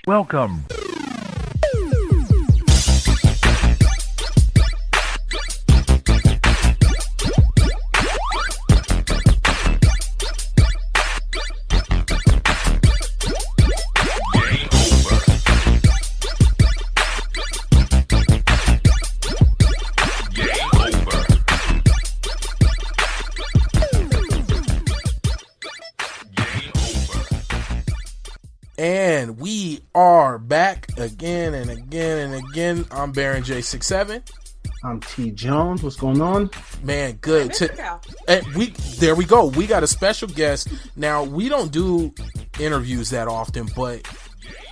Welcome. And we are back again and again and again. I'm Baron J67. I'm T Jones. What's going on? Man, good. And there we go. We got a special guest. Now, we don't do interviews that often, but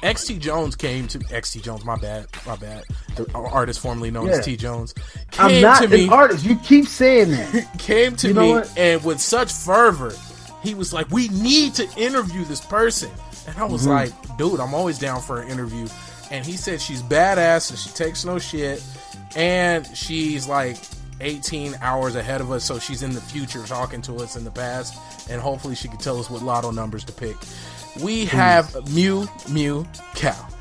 XT Jones came to XT Jones, my bad. The artist formerly known as T Jones. I'm not an artist. You keep saying that. Came to me and with such fervor, he was like, "We need to interview this person." And I was like, dude, I'm always down for an interview. And he said she's badass and she takes no shit. And she's like 18 hours ahead of us. So she's in the future talking to us in the past. And hopefully she can tell us what lotto numbers to pick. We have MeuhMeuhCow.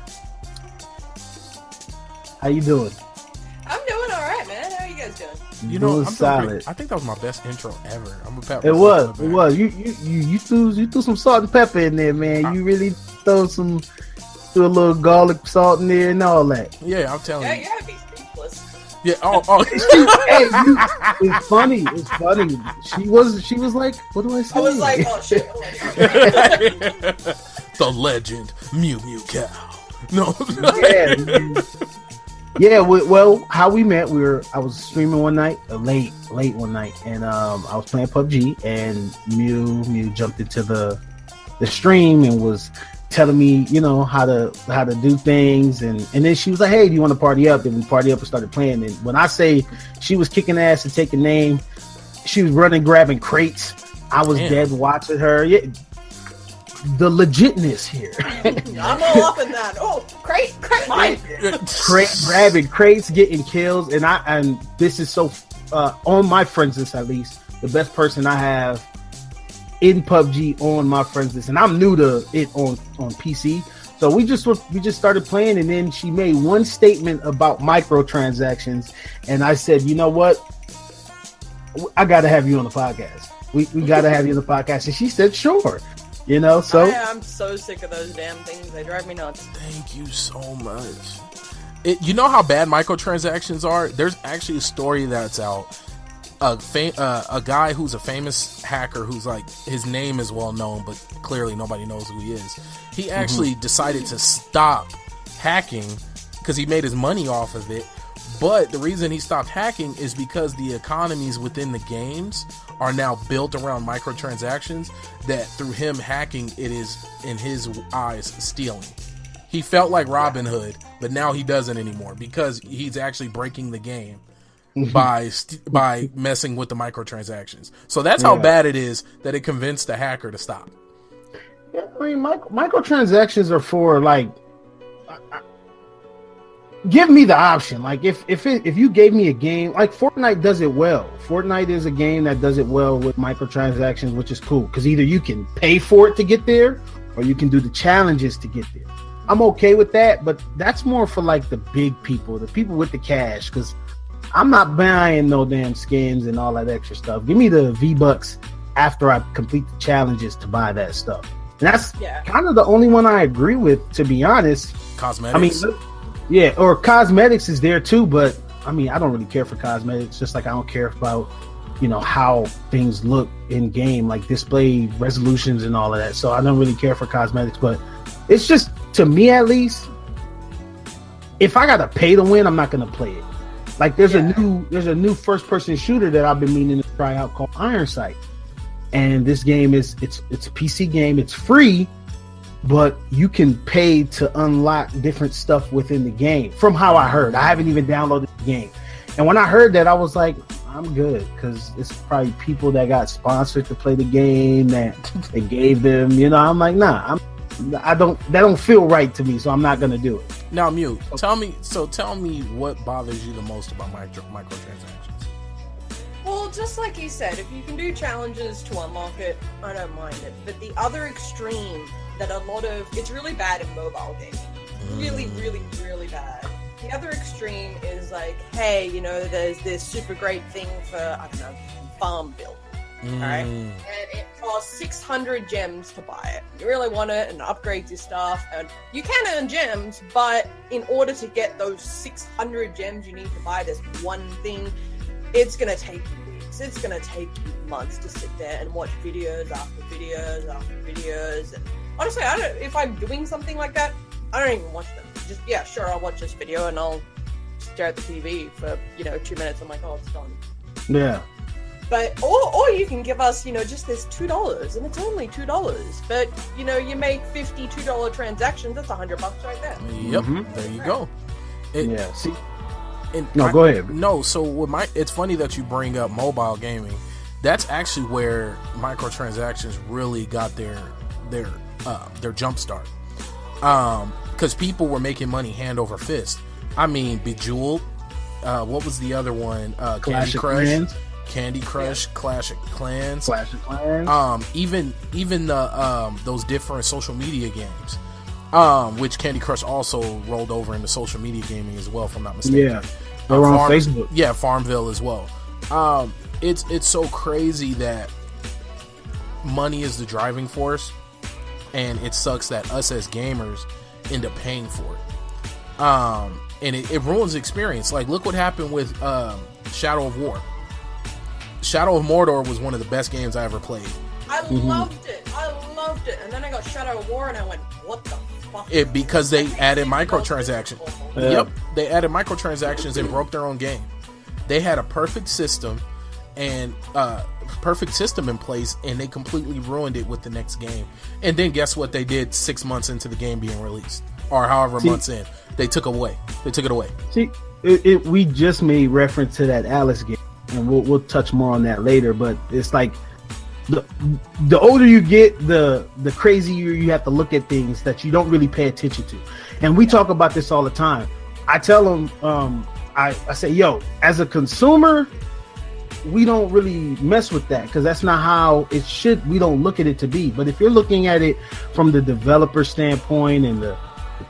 How you doing? I'm doing all right, man. How are you guys doing? You know, I'm solid. I think that was my best intro ever. I'm a pepper. It was. You threw some salt and pepper in there, man. You really threw a little garlic salt in there and all that. Yeah, I'm telling you. Yeah, you gotta be speechless. Yeah. Oh. It's funny. She was like, what do I say? I was like, oh shit. The legend, MeuhMeuhCow. No. Yeah. Yeah, well, how we met, I was streaming one night, late one night, and I was playing PUBG, and Mew jumped into the stream and was telling me, you know, how to do things, and then she was like, "Hey, do you want to party up?" And we party up and started playing. And when I say she was kicking ass and taking name, she was running, grabbing crates. I was dead watching her. Yeah. The legitness here. I'm all up in that. Oh, crate mine. Grabbing crates, getting kills, and this is so on my friends list, at least the best person I have in PUBG on my friends list, and I'm new to it on PC. So we just started playing, and then she made one statement about microtransactions, and I said, you know what, I got to have you on the podcast. We got to have you on the podcast, and she said, sure. You know, so I'm so sick of those damn things. They drive me nuts. Thank you so much. You know how bad microtransactions are? There's actually a story that's out. A guy who's a famous hacker who's like, his name is well known, but clearly nobody knows who he is. He actually decided to stop hacking because he made his money off of it. But the reason he stopped hacking is because the economies within the games are now built around microtransactions, that through him hacking, it is, in his eyes, stealing. He felt like Robin Hood, but now he doesn't anymore because he's actually breaking the game by messing with the microtransactions. So that's how bad it is that it convinced the hacker to stop. Yeah, I mean, microtransactions are for, like, give me the option. Like, if you gave me a game, like Fortnite does it well. Fortnite is a game that does it well with microtransactions, which is cool because either you can pay for it to get there or you can do the challenges to get there. I'm okay with that, but that's more for like the big people, the people with the cash, because I'm not buying no damn skins and all that extra stuff. Give me the V-Bucks after I complete the challenges to buy that stuff. And that's kind of the only one I agree with, to be honest. Cosmetics. I mean, yeah, or cosmetics is there too, but I mean, I don't really care for cosmetics, just like I don't care about, you know, how things look in game, like display resolutions and all of that. So I don't really care for cosmetics, but it's just, to me at least, if I gotta pay to win, I'm not gonna play it. Like there's a new first person shooter that I've been meaning to try out called Iron Sight. And this game it's a PC game, it's free, but you can pay to unlock different stuff within the game. From how I heard, I haven't even downloaded the game. And when I heard that, I was like, I'm good, because it's probably people that got sponsored to play the game that they gave them. You know, I'm like, nah, that don't feel right to me, so I'm not gonna do it. Now, Mew, tell me what bothers you the most about microtransactions. Well, just like he said, if you can do challenges to unlock it, I don't mind it. But the other extreme that it's really bad in mobile gaming. really, really, really bad. The other extreme is like, hey, you know, there's this super great thing for, I don't know, farm build. Alright? And it costs 600 gems to buy it. You really want it and upgrade your stuff. And you can earn gems, but in order to get those 600 gems, you need to buy this one thing. It's going to take you weeks. It's going to take you months to sit there and watch videos after videos after videos. And honestly, if I'm doing something like that, I don't even watch them. Just, yeah, sure, I'll watch this video and I'll stare at the TV for, 2 minutes. I'm like, oh, it's done. Yeah. But, or you can give us, just this $2, and it's only $2. But, you make $52 transactions, that's $100 right there. Yep, there you go. Yeah, see? No, go ahead. No, so it's funny that you bring up mobile gaming. That's actually where microtransactions really got their jump start. Because people were making money hand over fist. I mean, Bejeweled. What was the other one? Candy Crush. Candy Crush, Clash of Clans. Even those different social media games. Which Candy Crush also rolled over into social media gaming as well, if I'm not mistaken. Yeah, they were on Facebook. Yeah, Farmville as well. It's so crazy that money is the driving force, and it sucks that us as gamers end up paying for it. And it ruins the experience. Like, look what happened with Shadow of War. Shadow of Mordor was one of the best games I ever played. I loved it. And then I got Shadow of War and I went, what the fuck? Because they added microtransactions. Yep. They added microtransactions and broke their own game. They had a perfect system in place, and they completely ruined it with the next game. And then guess what they did 6 months into the game being released? Or however months in. They took it away. See, we just made reference to that Alice game. And we'll touch more on that later, but it's like the older you get, the crazier you have to look at things that you don't really pay attention to. And we talk about this all the time. I tell them, I say, yo, as a consumer, we don't really mess with that because that's not how it should. We don't look at it to be. But if you're looking at it from the developer standpoint and the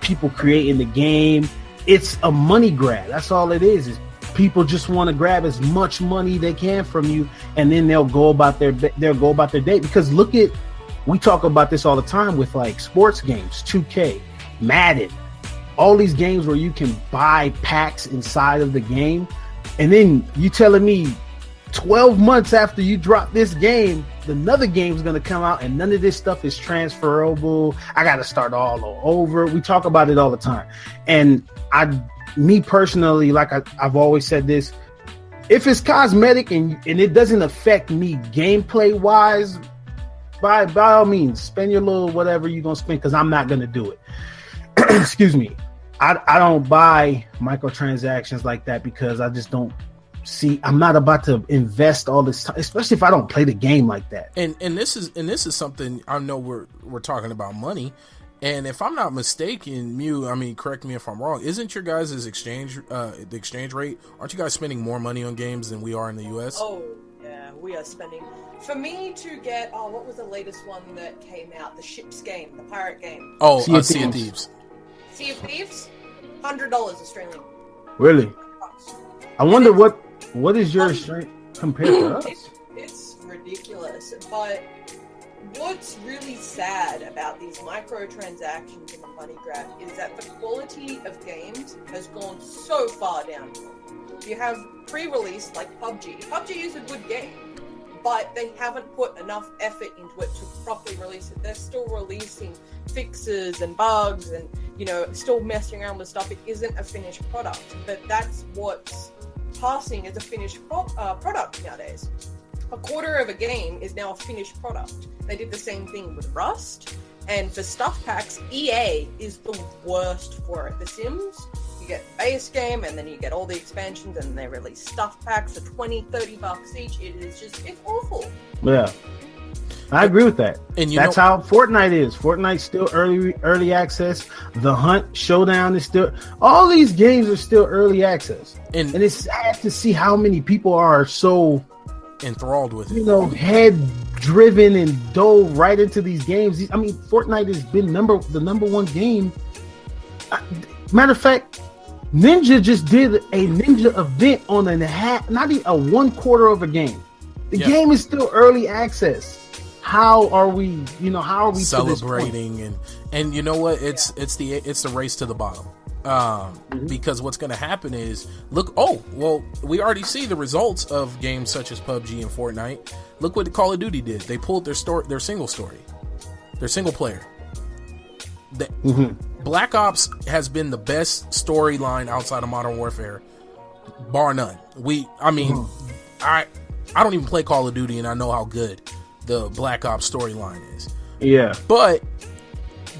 people creating the game, it's a money grab. That's all it is people just want to grab as much money they can from you, and then they'll go about their day. Because we talk about this all the time with like sports games, 2K, Madden, all these games where you can buy packs inside of the game, and then you telling me 12 months after you drop this game, another game's going to come out and none of this stuff is transferable. I got to start all over. We talk about it all the time. And me personally, like I've always said this, if it's cosmetic and it doesn't affect me gameplay wise, by all means, spend your little whatever you're going to spend, because I'm not going to do it. Excuse me. I don't buy microtransactions like that because I just don't see, I'm not about to invest all this time, especially if I don't play the game like that. And this is something, I know we're talking about money. And if I'm not mistaken, correct me if I'm wrong, isn't your guys' exchange rate, aren't you guys spending more money on games than we are in the US? Oh, yeah, we are spending. For me to get, what was the latest one that came out? The ships game, the pirate game. Oh, Sea of Thieves. Sea of Thieves? $100 Australian. Really? I wonder what is your strength compared to us? It's ridiculous, but what's really sad about these microtransactions and the money grab is that the quality of games has gone so far down. You have pre-release like PUBG. PUBG is a good game, but they haven't put enough effort into it to properly release it. They're still releasing fixes and bugs and, still messing around with stuff. It isn't a finished product, but that's what's passing as a finished product nowadays. A quarter of a game is now a finished product. They did the same thing with Rust, and for stuff packs, EA is the worst for it. The Sims, you get base game, and then you get all the expansions, and they release stuff packs for $20-$30 each. It's awful. Yeah, I agree with that. And that's how Fortnite is. Fortnite's still early access. The Hunt Showdown is still. All these games are still early access, and it's sad to see how many people are so enthralled with it. Head driven and dove right into these games. Fortnite has been the number one game Matter of fact, Ninja just did a Ninja event on not even a 1/4 of a game. The game is still early access. How are we celebrating and you know what? It's the race to the bottom. Because what's going to happen is we already see the results of games such as PUBG and Fortnite. Look what Call of Duty did. They pulled their single player. Black Ops has been the best storyline outside of Modern Warfare, bar none. I don't even play Call of Duty, and I know how good the Black Ops storyline is. Yeah, but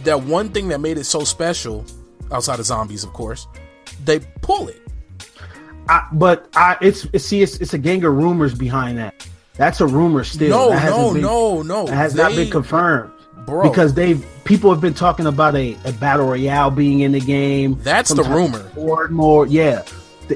that one thing that made it so special, outside of zombies, of course, they pull it. It's a gang of rumors behind that. That's a rumor still. No. It has not been confirmed, bro. Because people have been talking about a battle royale being in the game. That's the rumor. Or more, yeah.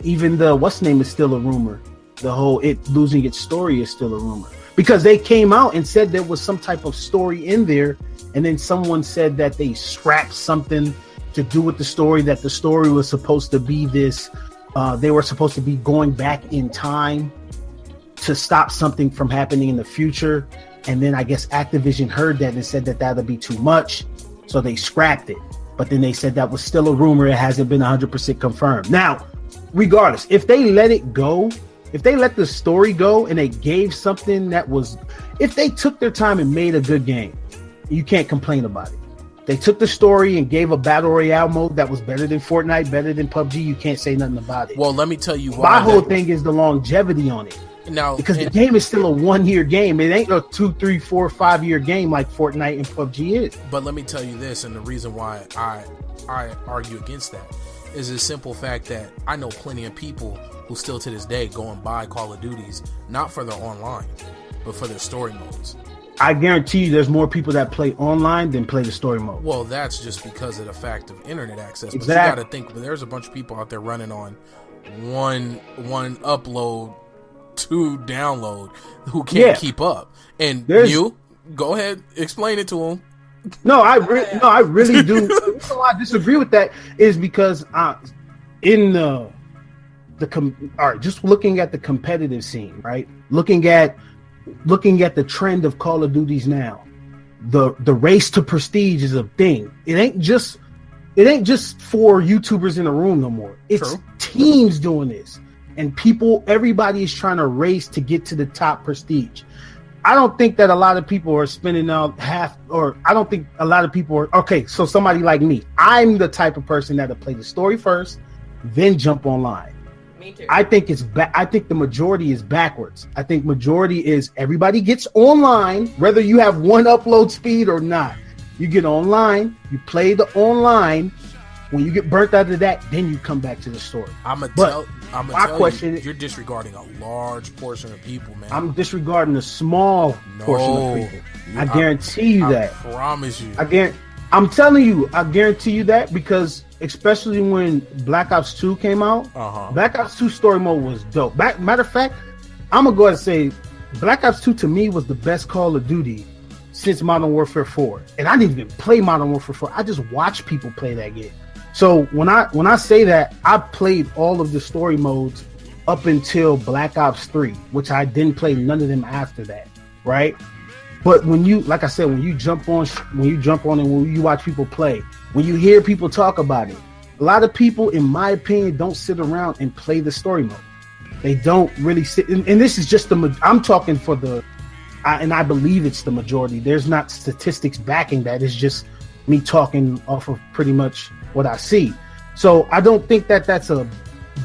Even the what's name is still a rumor. The whole it losing its story is still a rumor because they came out and said there was some type of story in there, and then someone said that they scrapped something to do with the story. That the story was supposed to be this. They were supposed to be going back in time to stop something from happening in the future. And then I guess Activision heard that and said that that'll be too much. So they scrapped it. But then they said that was still a rumor. It hasn't been 100% confirmed. Now, regardless, if they let it go, if they let the story go and they gave something if they took their time and made a good game, you can't complain about it. They took the story and gave a battle royale mode that was better than Fortnite, better than PUBG. You can't say nothing about it. Well, let me tell you why. My whole thing is the longevity on it. Now, because the game is still a 1-year game. It ain't a 2, 3, 4, 5-year game like Fortnite and PUBG is. But let me tell you this, and the reason why I argue against that is the simple fact that I know plenty of people who still to this day go and buy Call of Duties, not for their online, but for their story modes. I guarantee you there's more people that play online than play the story mode. Well, that's just because of the fact of internet access. Exactly. But you got to think, there's a bunch of people out there running on one upload, 2 download who can't keep up. And you go ahead, explain it to them. No, I really do. The reason why I disagree with that is because just looking at the competitive scene, right? Looking at the trend of Call of Duties now, the race to prestige is a thing. It ain't just 4 YouTubers in a room no more. It's teams doing this, and everybody is trying to race to get to the top prestige. I don't think that a lot of people are spending out I don't think a lot of people are okay. So somebody like me, I'm the type of person that'll play the story first, then jump online. Me too. I think I think the majority is backwards. I think majority is everybody gets online, whether you have 1 upload speed or not. You get online, you play the online. When you get burnt out of that, then you come back to the story. You're disregarding a large portion of people, man. I'm disregarding a small portion of people. I guarantee you that. I promise you. I'm telling you, I guarantee you that because especially when Black Ops 2 came out, Black Ops 2 story mode was dope. Matter of fact, I'm going to go ahead and say Black Ops 2 to me was the best Call of Duty since Modern Warfare 4. And I didn't even play Modern Warfare 4. I just watched people play that game. So when I say that, I played all of the story modes up until Black Ops 3, which I didn't play none of them after that, right? But when you jump on and when you watch people play, when you hear people talk about it, a lot of people, in my opinion, don't sit around and play the story mode. They don't really sit, and this is just I'm talking for and I believe it's the majority. There's not statistics backing that. It's just me talking off of pretty much what I see. So I don't think that that's a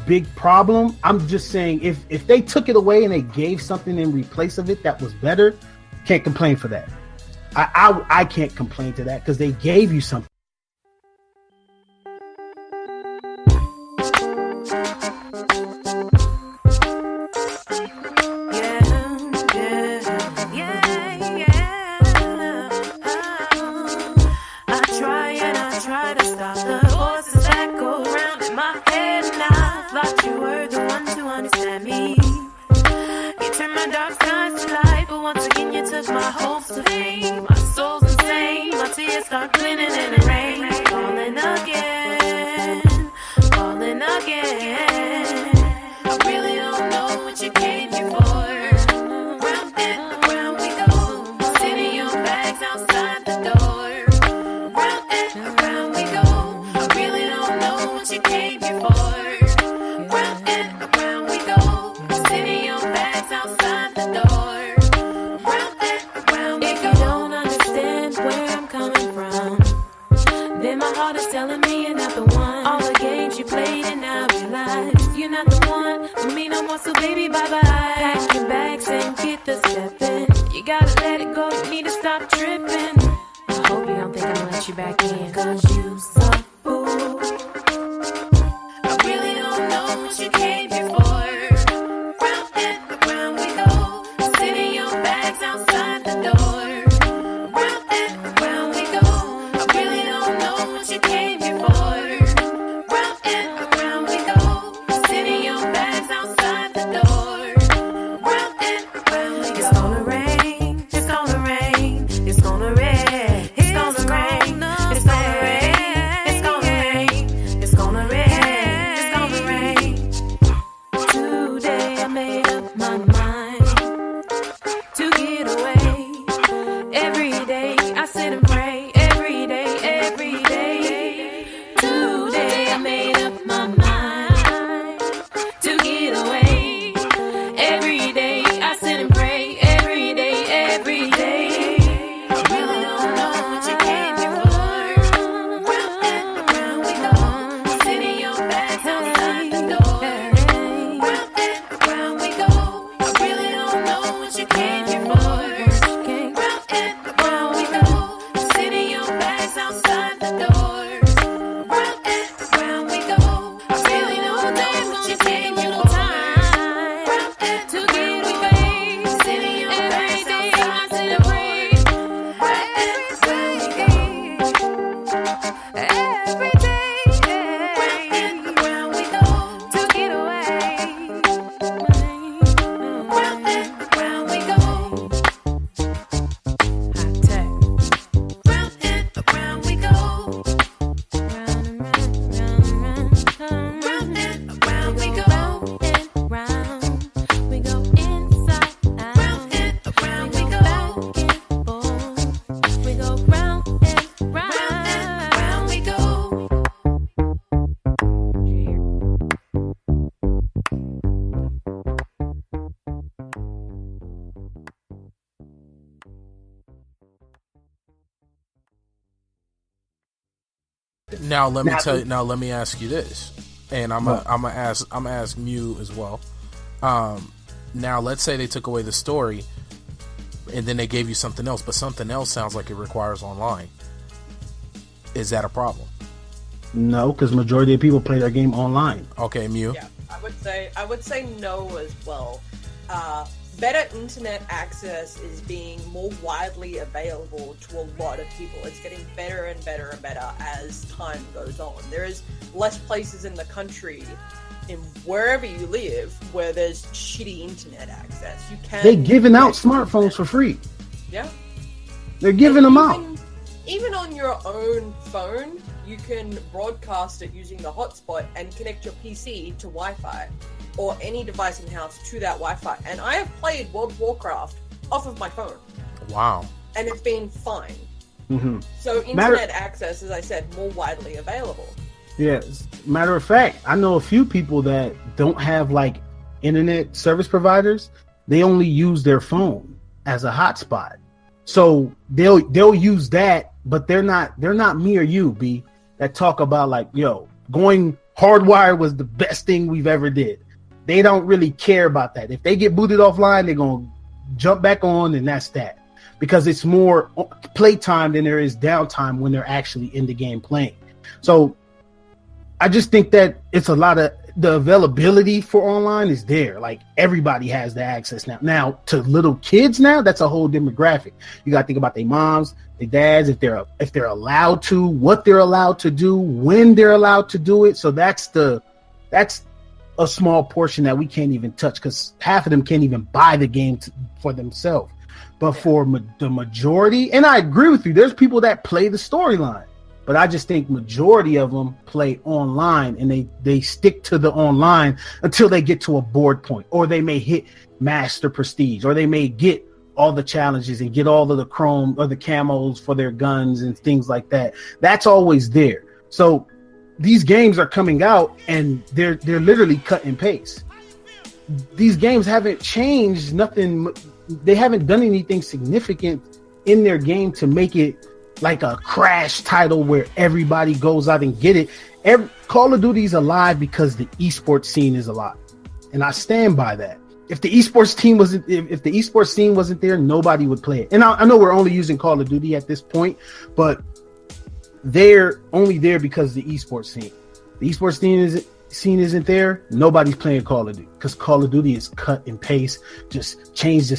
big problem. I'm just saying if they took it away and they gave something in replace of it that was better, can't complain for that. I can't complain to that because they gave you something. My soul's insane, my tears start cleaning in the rain, falling again. again. I really don't know what you came here for. Round and around we go, sitting your bags outside the door. Round and around we go, I really don't know what you came here for. Round and around we go, sitting your bags outside the door. Round and around we go. If you don't understand where I'm coming from, then my heart is telling me you're not the one. All the games you played and now I realize you're not the one for me no more, so baby bye-bye. Pack your bags and get the stepping. You gotta let it go, you need to stop tripping. I hope you don't think I'm gonna let you back in, cause you suck, fool. I really don't know what you came here for. Round and around we go, sitting your bags outside the door. Round and around we go, I really don't know what you came here for. Round and around we go, sitting your bags outside the door. Round and around we go. It's gonna rain, it's gonna rain, it's gonna rain, it's gonna rain, it's gonna rain, it's gonna rain, it's gonna rain, it's gonna rain. Today I made up my mind to get away. Every day I sit and pray. Every day, every day. Today I made up my mind to get away. Every day I sit and pray. Every day, every day. I really don't know what you came here for. Round and around we go, sitting your bags outside the door. Round and around we go, I really don't know what you came here for. Round and around we go, sitting your bags outside the door. Round and around we go, I really don't know what you came here for. Round and to get away, sitting your bags outside the door. Round and around we go, every day. Round and around we go, to get away. Round and around we go. Hot tech. Round and around we go. Round and round, round and around we go. Round we go inside out. Round and around we go. Back and forth. We go round and round we go. Now let me tell you. Now let me ask you this, and I'm gonna ask Mew as well. Now let's say they took away the story, and then they gave you something else, but something else sounds like it requires online. Is that a problem? No, because majority of people play their game online. Okay, Mew. Yeah, I would say no as well. Better internet access is being more widely available to a lot of people. It's getting better and better and better as time goes on. There's less places in the country, in wherever you live, where there's shitty internet access. You can. They're giving out smartphones for free. Yeah. They're giving them out. Even on your own phone, you can broadcast it using the hotspot and connect your PC to Wi-Fi or any device in the house to that Wi-Fi. And I have played World of Warcraft off of my phone. Wow. And it's been fine. Mm-hmm. So internet access, as I said, more widely available. Yes. Matter of fact, I know a few people that don't have like internet service providers. They only use their phone as a hotspot. So they'll use that, but they're not me or you, B, that talk about like, yo, going hardwired was the best thing we've ever did. They don't really care about that. If they get booted offline, they're going to jump back on, and that's that. Because it's more playtime than there is downtime when they're actually in the game playing. So I just think that it's a lot of the availability for online is there. Like everybody has the access now. Now to little kids now, that's a whole demographic. You got to think about their moms, their dads, if they're allowed to, what they're allowed to do, when they're allowed to do it. So that's a small portion that we can't even touch because half of them can't even buy the game for themselves. But for the majority, and I agree with you, there's people that play the storyline. but I just think majority of them play online, and they stick to the online until they get to a board point, or they may hit master prestige, or they may get all the challenges and get all of the chrome or the camos for their guns and things like that. That's always there. So these games are coming out and they're literally cut and paste. These games haven't changed nothing. They haven't done anything significant in their game to make it like a crash title where everybody goes out and get it. Call of Duty is alive because the esports scene is alive, and I stand by that. If the esports team wasn't, if the esports scene wasn't there, nobody would play it. And I know we're only using Call of Duty at this point, but they're only there because the esports scene. The esports scene isn't there. Nobody's playing Call of Duty because Call of Duty is cut and paste. Just change the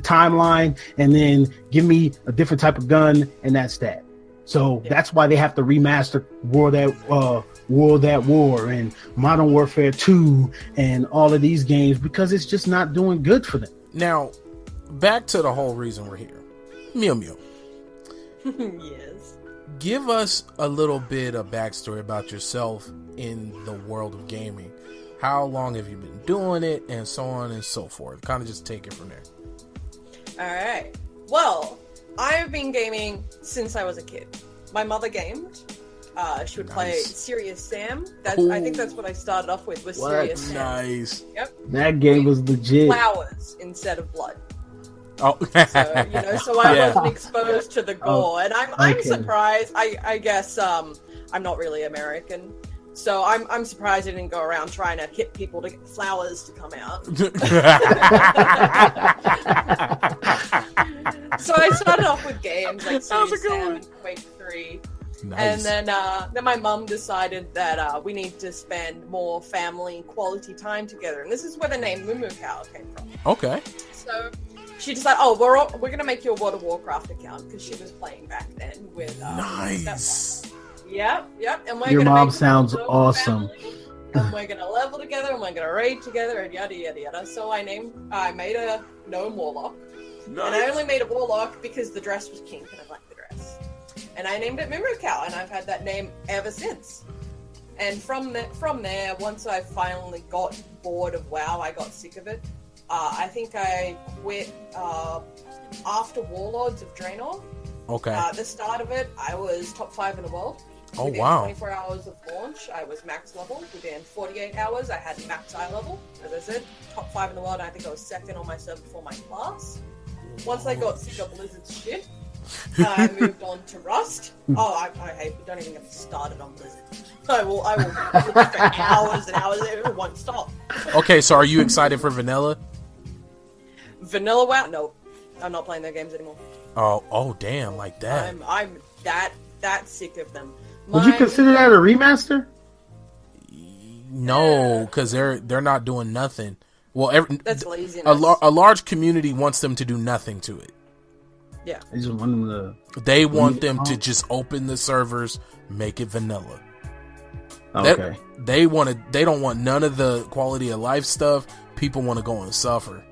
timeline, and then give me a different type of gun, and that's that. So that's why they have to remaster World at War and Modern Warfare 2 and all of these games, because it's just not doing good for them. Now, back to the whole reason we're here. Mew. Yes. Give us a little bit of backstory about yourself in the world of gaming. How long have you been doing it, and so on and so forth? Kind of just take it from there. All right. Well, I've been gaming since I was a kid. My mother gamed. She would play Serious Sam. I think that's what I started off with, was Serious Sam. Nice. Yep. That game was legit. Flowers instead of blood. Oh. So I wasn't exposed to the gore, and I'm surprised. I guess I'm not really American, so I'm surprised I didn't go around trying to hit people to get flowers to come out. So I started off with games like Serious Sam and Quake 3. Nice. And then my mum decided that we need to spend more family quality time together, and this is where the name MeuhMeuhCow came from. Okay. So she decided, we're gonna make you a World of Warcraft account, because she was playing back then with nice. Yep. And Your mom sounds awesome. And we're gonna level together, and we're gonna raid together, and yada yada yada. So I made a gnome warlock, and I only made a warlock because the dress was pink, and I liked the dress. And I named it MeuhMeuhCow, and I've had that name ever since. And from there, once I finally got bored of WoW, I got sick of it. I think I quit after Warlords of Draenor. Okay. At the start of it, I was top 5 in the world. Oh, within wow. 24 hours of launch, I was max level. Within 48 hours, I had max eye level. As I said, top 5 in the world. I think I was second on my server for my class. Once I got sick of Blizzard's shit, I moved on to Rust. I hate. Don't even get me started on Blizzard. I will for hours and hours. It won't stop. Okay, so are you excited for Vanilla? Vanilla WoW? No, I'm not playing their games anymore. Oh, damn, like that. I'm that sick of them. Would you consider that a remaster? No, because they're not doing nothing. Well, that's laziness. A large community wants them to do nothing to it. Yeah. They just want them to. They want them to just open the servers, make it vanilla. Okay. They don't want none of the quality of life stuff. People want to go and suffer.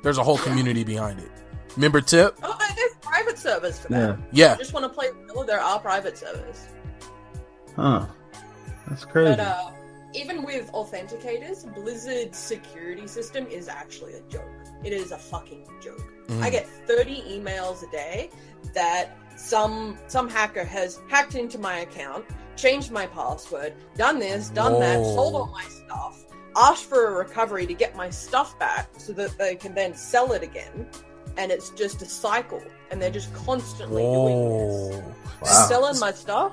There's a whole community behind it. Remember Tip? Oh, there's private servers for that. Yeah. If you just want to play vanilla, there are private servers. Huh. That's crazy. But even with authenticators, Blizzard's security system is actually a joke. It is a fucking joke. I get 30 emails a day that some hacker has hacked into my account, changed my password, done this, done that, sold all my stuff, asked for a recovery to get my stuff back so that they can then sell it again. And it's just a cycle, and they're just constantly doing this. They're selling my stuff,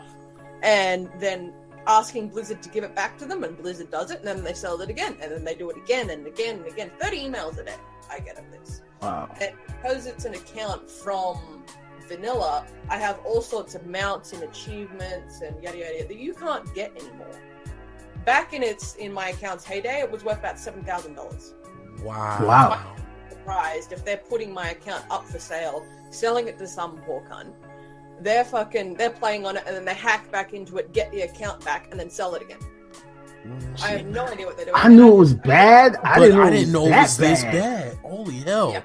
and then asking Blizzard to give it back to them, and Blizzard does it, and then they sell it again, and then they do it again and again and again. 30 emails a day I get of this. Wow. And because it's an account from vanilla, I have all sorts of mounts and achievements and yada yada that you can't get anymore. Back in my account's heyday, it was worth about $7,000. Wow. I'm surprised if they're putting my account up for sale, selling it to some poor cunt. They're playing on it, and then they hack back into it, get the account back, and then sell it again. I have no idea what they're doing. I knew it was bad. I didn't know it was this bad. Holy hell! Yeah.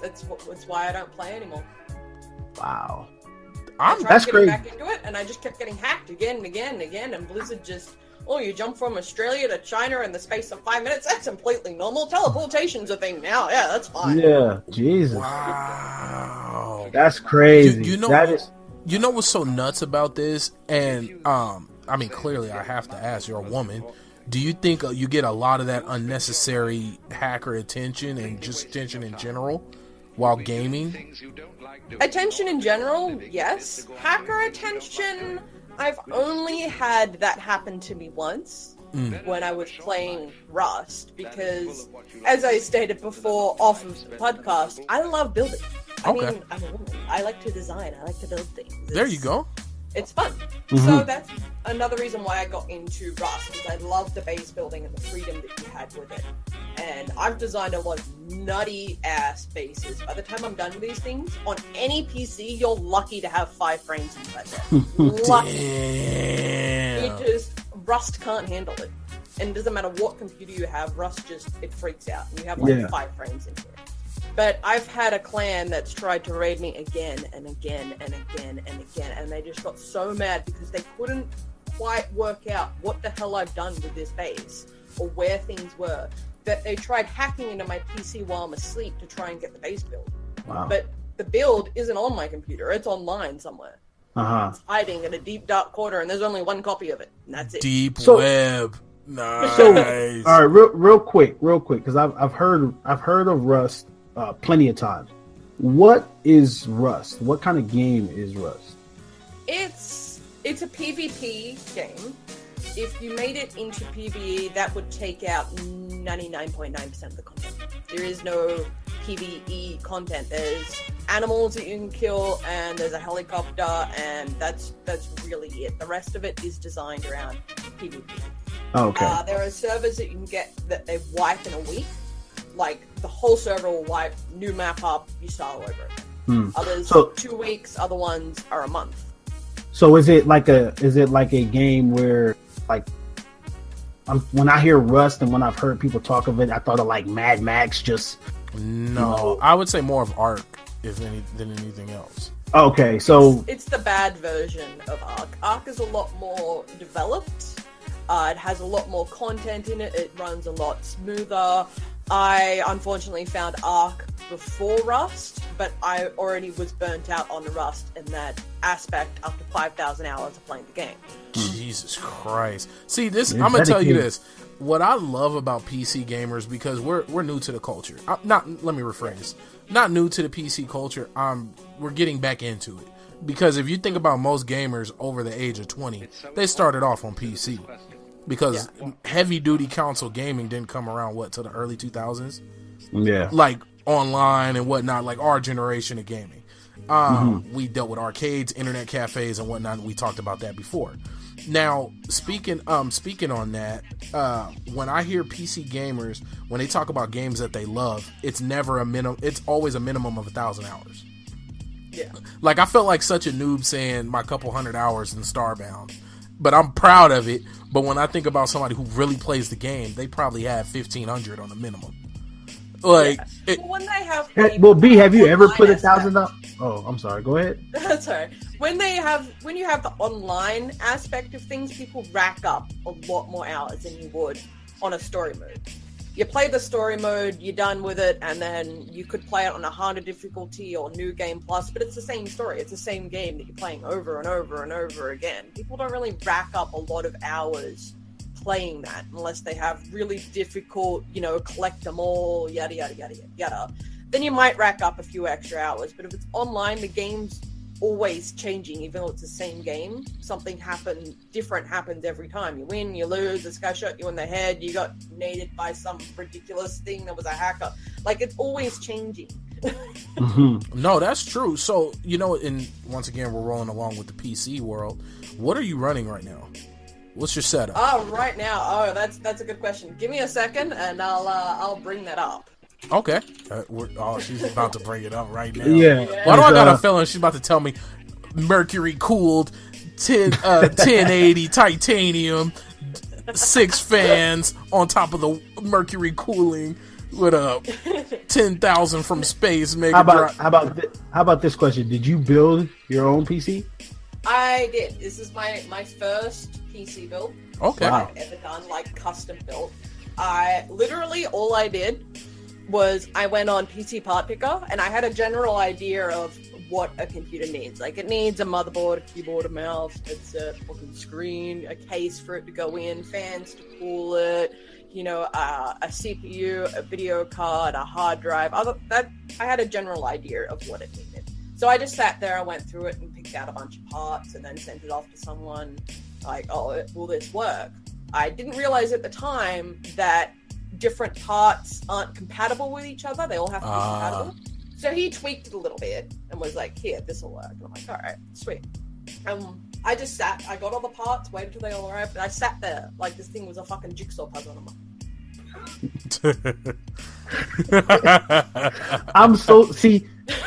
That's why I don't play anymore. Wow. That's getting crazy. back into it, and I just kept getting hacked again and again and again. And Blizzard just, oh, you jump from Australia to China in the space of 5 minutes? That's completely normal. Teleportation's a thing now. Yeah, that's fine. Yeah, Jesus, Wow. that's crazy. You know, that is. You know what's so nuts about this? And I mean, clearly, I have to ask. You're a woman. Do you think you get a lot of that unnecessary hacker attention and just attention in general while gaming? Attention in general, yes. Hacker attention, I've only had that happen to me once when I was playing Rust, because, as I stated before off of the podcast, I love building. I mean, I'm a woman. I like to design. I like to build things. There you go. It's fun. So that's another reason why I got into Rust, is I love the base building and the freedom that you had with it. And I've designed a lot of nutty ass bases. By the time I'm done with these things, on any PC, you're lucky to have 5 frames inside there. Lucky. Damn. It just, Rust can't handle it. And it doesn't matter what computer you have, Rust just, it freaks out. And you have like 5 frames in here. But I've had a clan that's tried to raid me again and again and again and again, and they just got so mad because they couldn't quite work out what the hell I've done with this base or where things were, that they tried hacking into my PC while I'm asleep to try and get the base build. Wow. But the build isn't on my computer, it's online somewhere. It's hiding in a deep dark corner, and there's only one copy of it, and that's it. Deep So- web. Nice. So, all right, real quick, because I've heard of Rust plenty of times. What is Rust? What kind of game is Rust? It's a PvP game. If you made it into PvE, that would take out 99.9% of the content. There is no PvE content. There's animals that you can kill, and there's a helicopter, and that's really it. The rest of it is designed around PvP. Okay. There are servers that you can get that they wipe in a week. Like, the whole server will wipe, new map up, you start all over again. Others, 2 weeks, other ones are a month. So is it like a game where, like, when I hear Rust and when I've heard people talk of it, I thought of like Mad Max, just No, I would say more of Ark than anything else. Okay, so it's the bad version of Ark. Ark is a lot more developed. It has a lot more content in it. It runs a lot smoother. I unfortunately found Ark before Rust, but I already was burnt out on Rust in that aspect after 5,000 hours of playing the game. Jesus Christ. See, this, You're I'm going to tell you dedicated. this. What I love about PC gamers, because we're new to the culture. Let me rephrase. Not new to the PC culture. We're getting back into it. Because if you think about most gamers over the age of 20, they started off on PC. Because heavy duty console gaming didn't come around, till the early 2000s? yeah, Like online and whatnot, like our generation of gaming. We dealt with arcades, internet cafes, and whatnot. And we talked about that before. Now, speaking on that, when I hear PC gamers, when they talk about games that they love, it's never a minimum. It's always a minimum of 1,000 hours. Yeah. Like, I felt like such a noob saying my couple hundred hours in Starbound, but I'm proud of it. But when I think about somebody who really plays the game, they probably have 1,500 on the minimum. Like, When they have well, B, have you ever online put aspect- 1,000 up? Oh, I'm sorry. Go ahead. Sorry. When you have the online aspect of things, people rack up a lot more hours than you would on a story mode. You play the story mode, you're done with it, and then you could play it on a harder difficulty or New Game Plus, but it's the same story. It's the same game that you're playing over and over and over again. People don't really rack up a lot of hours playing that unless they have really difficult, collect them all, yada, yada, yada, yada. Then you might rack up a few extra hours, but if it's online, the game's always changing. Even though it's the same game, something different happens every time. You win, you lose, this guy shot you in the head, you got naded by some ridiculous thing that was a hacker. Like, it's always changing. no, that's true. So, and once again, we're rolling along with the PC world. What are you running right now? What's your setup? Right now, that's a good question. Give me a second, and I'll bring that up. Okay. She's about to bring it up right now. Yeah. Why do I got a feeling she's about to tell me mercury cooled 1080 titanium, 6 fans on top of the mercury cooling with a 10,000 from space Mega How Drive. how about this question? Did you build your own PC? I did. This is my first PC build. Okay. Wow. I've ever done, like, custom built. All I did was I went on PC Part Picker, and I had a general idea of what a computer needs. Like, it needs a motherboard, a keyboard, a mouse, headset, fucking screen, a case for it to go in, fans to cool it, you know, a CPU, a video card, a hard drive. I had a general idea of what it needed. So I just sat there, I went through it and picked out a bunch of parts and then sent it off to someone like, oh, will this work? I didn't realize at the time that different parts aren't compatible with each other. They all have to be compatible. So he tweaked it a little bit and was like, here, this will work. And I'm like, all right, sweet. I just sat, I got all the parts, waited till they all arrived, and I sat there like this thing was a fucking jigsaw puzzle.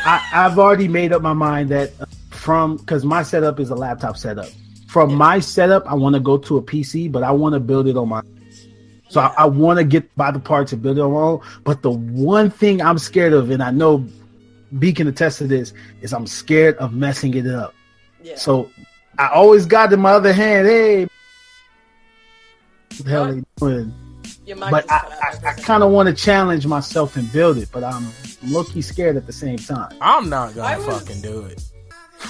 I've already made up my mind that because my setup is a laptop setup. From my setup, I want to go to a PC, but I want to build it on my. So I want to buy the parts and build it on my own. But the one thing I'm scared of, and I know B can attest to this, is I'm scared of messing it up. Yeah. So I always got in my other hand, hey, what the hell are you doing? But I kind of want to challenge myself and build it, but I'm low-key scared at the same time. I'm not gonna fucking do it.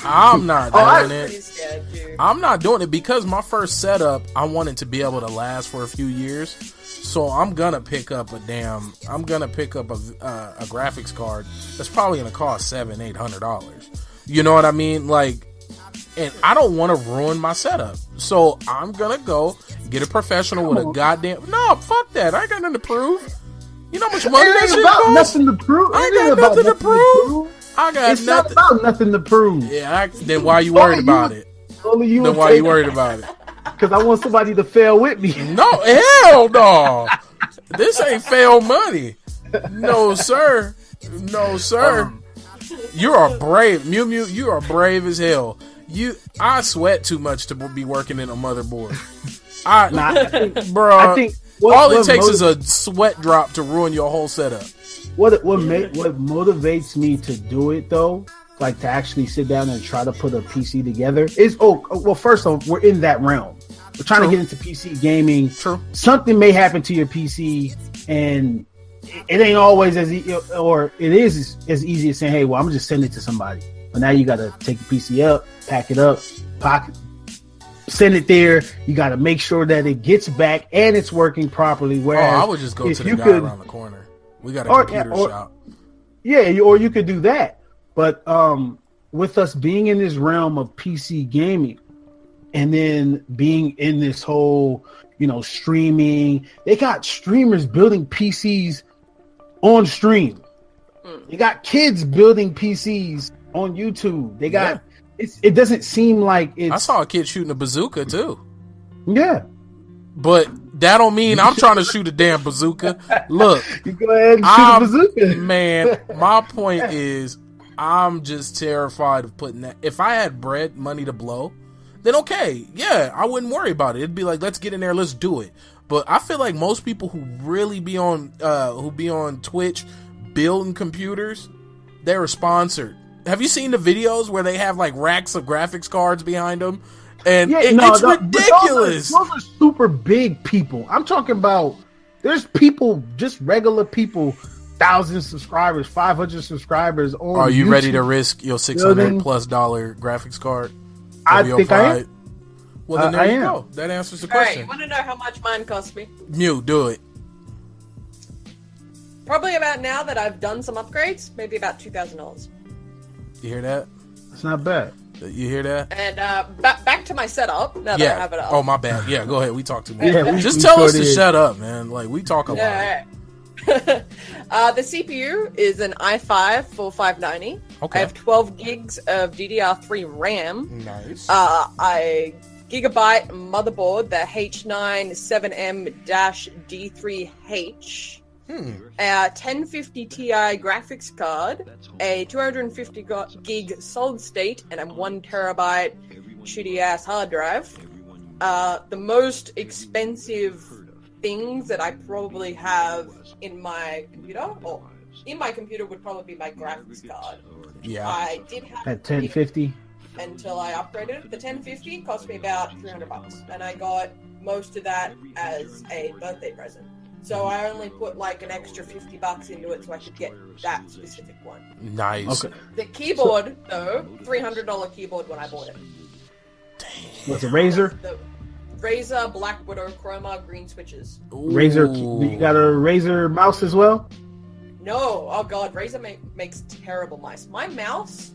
I'm not doing it. Scared, I'm not doing it because my first setup, I wanted to be able to last for a few years. So I'm gonna pick up a graphics card that's probably gonna cost $700-800. You know what I mean? Like, and I don't want to ruin my setup. So I'm gonna go get a professional with a goddamn. No, fuck that. I ain't got nothing to prove. You know how much money that shit costs? Nothing to prove. I ain't got nothing to prove. I got it's nothing. not about nothing to prove. Yeah, then why you worried about it? Only you. Then why you worried about it? Because I want somebody to fail with me. No, hell no. This ain't fail money. No, sir. No, sir. You are brave. Mew, you are brave as hell. I sweat too much to be working in a motherboard. Bro, all it takes is a sweat drop to ruin your whole setup. What motivates me to do it though, like to actually sit down and try to put a PC together is first off, we're in that realm. We're trying to get into PC gaming. True. Something may happen to your PC, and it ain't always it is as easy as saying, "Hey, well, I'm just sending it to somebody." But now you got to take the PC up, pack it up, send it there. You got to make sure that it gets back and it's working properly. Whereas I would just go to the guy around the corner. We got a computer shop. Yeah, or you could do that. But with us being in this realm of PC gaming and then being in this whole, streaming, they got streamers building PCs on stream. They got kids building PCs on YouTube. They got it doesn't seem like it's. I saw a kid shooting a bazooka too. Yeah. But that don't mean I'm trying to shoot a damn bazooka. Look, you go ahead and shoot a bazooka. Man, my point is I'm just terrified of putting that. If I had money to blow, then okay, yeah, I wouldn't worry about it. It'd be like, let's get in there, let's do it. But I feel like most people who really be on Twitch building computers, they're sponsored. Have you seen the videos where they have like racks of graphics cards behind them? And it's ridiculous. Those are super big people. I'm talking about there's people, just regular people, 1,000 subscribers, 500 subscribers on Are you YouTube ready to risk your $600+ graphics card? I think I am. Well, then there you go. That answers the question. Alright, you want to know how much mine cost me? Mew, do it. Probably about now that I've done some upgrades, maybe about $2,000. You hear that? It's not bad. You hear that? And back to my setup. Now that I have it up. Oh, my bad. Yeah, go ahead. We talk too much. Yeah, just tell us to shut up, man. Like, we talk a lot. Yeah. The CPU is an i5-4590. Okay. I have 12 gigs of DDR3 RAM. Nice. A gigabyte motherboard, the H9 7M-D3H. A 1050 Ti graphics card, a 250 gig solid state, and a 1 terabyte shitty ass hard drive. The most expensive things that I probably have in my computer, or in my computer would probably be my graphics card. Yeah. I did have At 1050. until I upgraded it. The 1050 cost me about $300, and I got most of that as a birthday present. So I only put like an extra $50 into it so I could get that specific one. Nice. Okay. The keyboard, though, $300 keyboard when I bought it. What's it, Razer? The Razer Black Widow Chroma green switches. Razer. You got a Razer mouse as well? No, oh god, Razer makes terrible mice. My mouse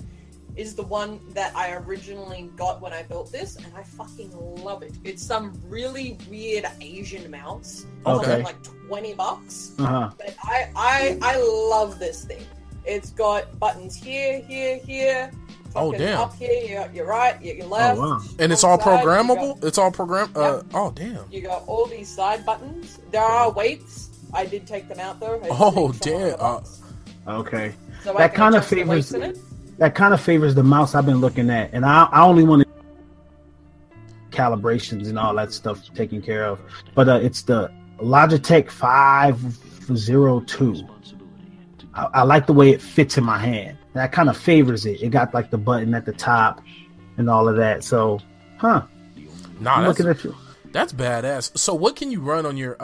is the one that I originally got when I built this, and I fucking love it. It's some really weird Asian mouse. Okay. Like $20. Uh-huh. But I love this thing. It's got buttons here, here, here. Oh, fucking damn. Up here, your right, your left. Oh, wow. And it's on all the side, programmable? It's all program. Yep. Oh, damn. You got all these side buttons. There are weights. I did take them out though. Oh, damn. Okay. So That kind of favors. That kind of favors the mouse I've been looking at, and I only want to calibrations and all that stuff taken care of. But it's the Logitech 502. I like the way it fits in my hand. That kind of favors it. It got like the button at the top and all of that. So, Nah, I'm looking at you. that's badass. So what can you run on your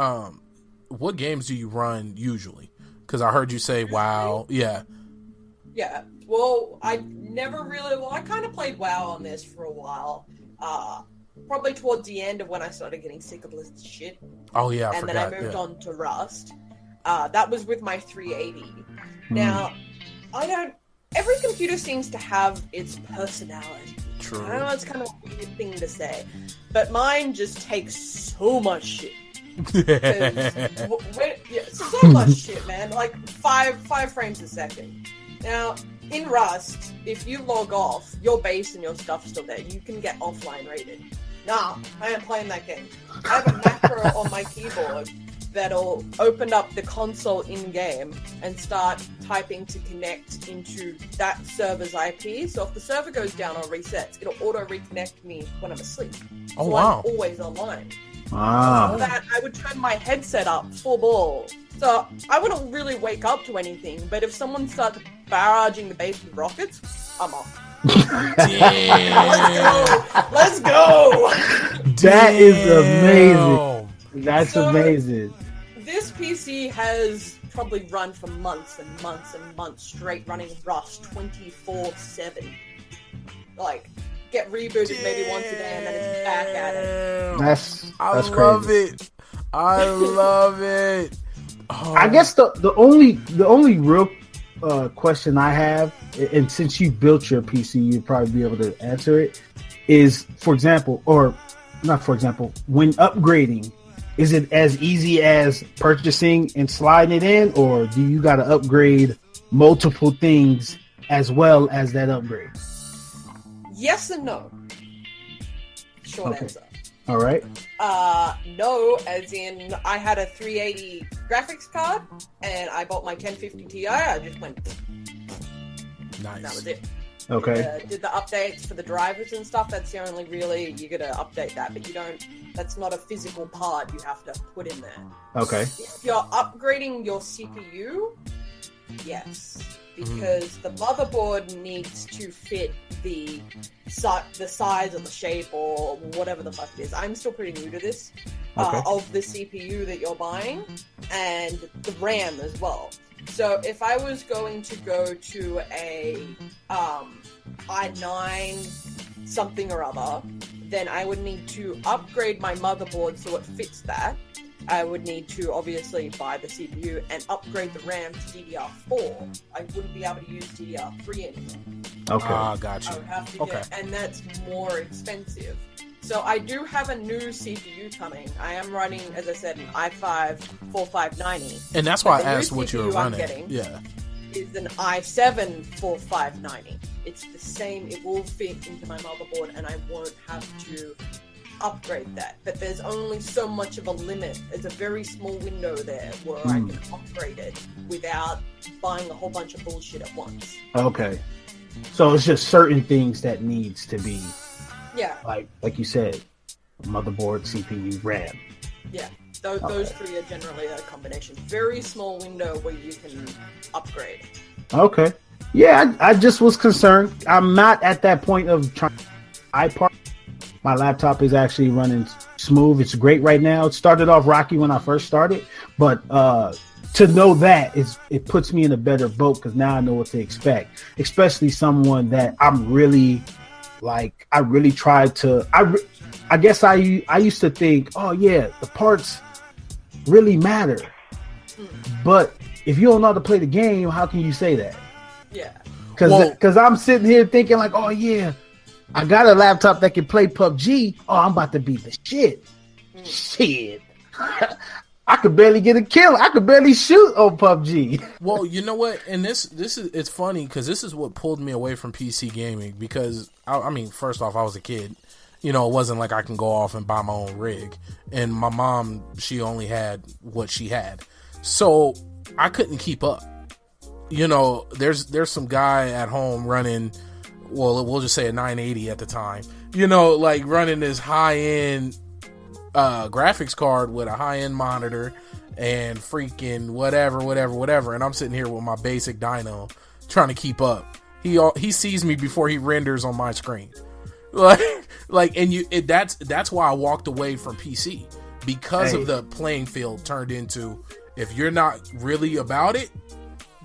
what games do you run usually? Because I heard you say WoW. Yeah. Yeah. Well, I kind of played WoW on this for a while. Probably towards the end of when I started getting sick of this shit. Oh yeah, I and forgot. then I moved on to Rust. That was with my 380. Now, every computer seems to have its personality. True. I know it's kind of a weird thing to say, but mine just takes so much shit. So much shit, man. Like five frames a second. Now, in Rust, if you log off, your base and your stuff's still there. You can get offline rated. Nah, I ain't playing that game. I have a macro on my keyboard that'll open up the console in-game and start typing to connect into that server's IP. So if the server goes down or resets, it'll auto-reconnect me when I'm asleep. Oh, so wow. I'm always online. Ah. For that, I would turn my headset up full ball. So I wouldn't really wake up to anything, but if someone starts barraging the base with rockets, I'm off. Let's go! That is amazing. That's amazing. This PC has probably run for months and months and months straight, running Rust 24/7. Like, get rebooted maybe once a day and then it's back at it. That's I crazy. love it. I love it. Oh. I guess the only real question I have, and since you built your PC, you'd probably be able to answer it, is, for example, or not for example, when upgrading, is it as easy as purchasing and sliding it in, or do you got to upgrade multiple things as well as that upgrade? Yes and no. Short Okay. answer. All right. No, as in I had a 380 graphics card and I bought my 1050 Ti. I just went. Nice. That was it. Okay. Did the updates for the drivers and stuff. That's the only really you gotta update that, but you don't. That's not a physical part you have to put in there. Okay. If you're upgrading your CPU, yes, because the motherboard needs to fit the size or the shape or whatever the fuck it is. I'm still pretty new to this, Okay. of the CPU that you're buying and the RAM as well. So if I was going to go to a i9 something or other, then I would need to upgrade my motherboard so it fits that. I would need to obviously buy the CPU and upgrade the RAM to DDR4. I wouldn't be able to use DDR3 anymore. Okay. Got I you. would have to Okay. and that's more expensive. So I do have a new CPU coming. I am running, as I said, an i5-4590. And that's why I But the new asked what you were CPU I'm running. getting Yeah. is an i7-4590. It's the same. It will fit into my motherboard, and I won't have to upgrade that. But there's only so much of a limit. There's a very small window there where I can upgrade it without buying a whole bunch of bullshit at once. Okay. So it's just certain things that needs to be, Yeah, like you said, motherboard, CPU, RAM. yeah. Those three are generally a combination. Very small window where you can upgrade. Okay. Yeah, I just was concerned. I'm not at that point of trying iPart. My laptop is actually running smooth. It's great right now. It started off rocky when I first started, but to know that it puts me in a better boat because now I know what to expect. Especially someone that I'm really like. I really tried to. I guess I used to think, oh yeah, the parts really matter, but if you don't know how to play the game, how can you say that? Yeah. Because I'm sitting here thinking like, oh yeah, I got a laptop that can play PUBG. Oh, I'm about to beat the shit. Shit. I could barely get a kill. I could barely shoot on PUBG. Well, you know what? And this is it's funny because this is what pulled me away from PC gaming because I mean, first off, I was a kid. You know, it wasn't like I can go off and buy my own rig. And my mom, she only had what she had. So I couldn't keep up. You know, there's some guy at home running, well, we'll just say a 980 at the time, you know, like running this high-end graphics card with a high-end monitor and freaking whatever. And I'm sitting here with my basic dyno trying to keep up. He sees me before he renders on my screen. That's why I walked away from PC because of the playing field turned into, if you're not really about it,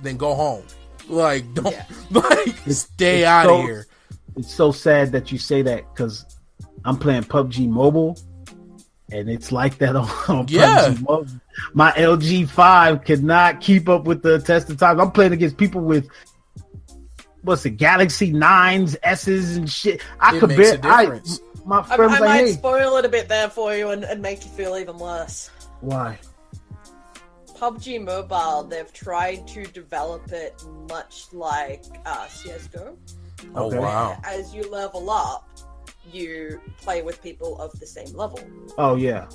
then go home. Like, don't stay out of here. It's so sad that you say that because I'm playing PUBG Mobile, and it's like that on PUBG Mobile. My LG 5 could not keep up with the test of time. I'm playing against people with Galaxy 9s, S's, and shit. I might spoil it a bit there for you and make you feel even worse. Why? PUBG Mobile, they've tried to develop it much like CSGO. Oh, wow. As you level up, you play with people of the same level. Oh, yeah.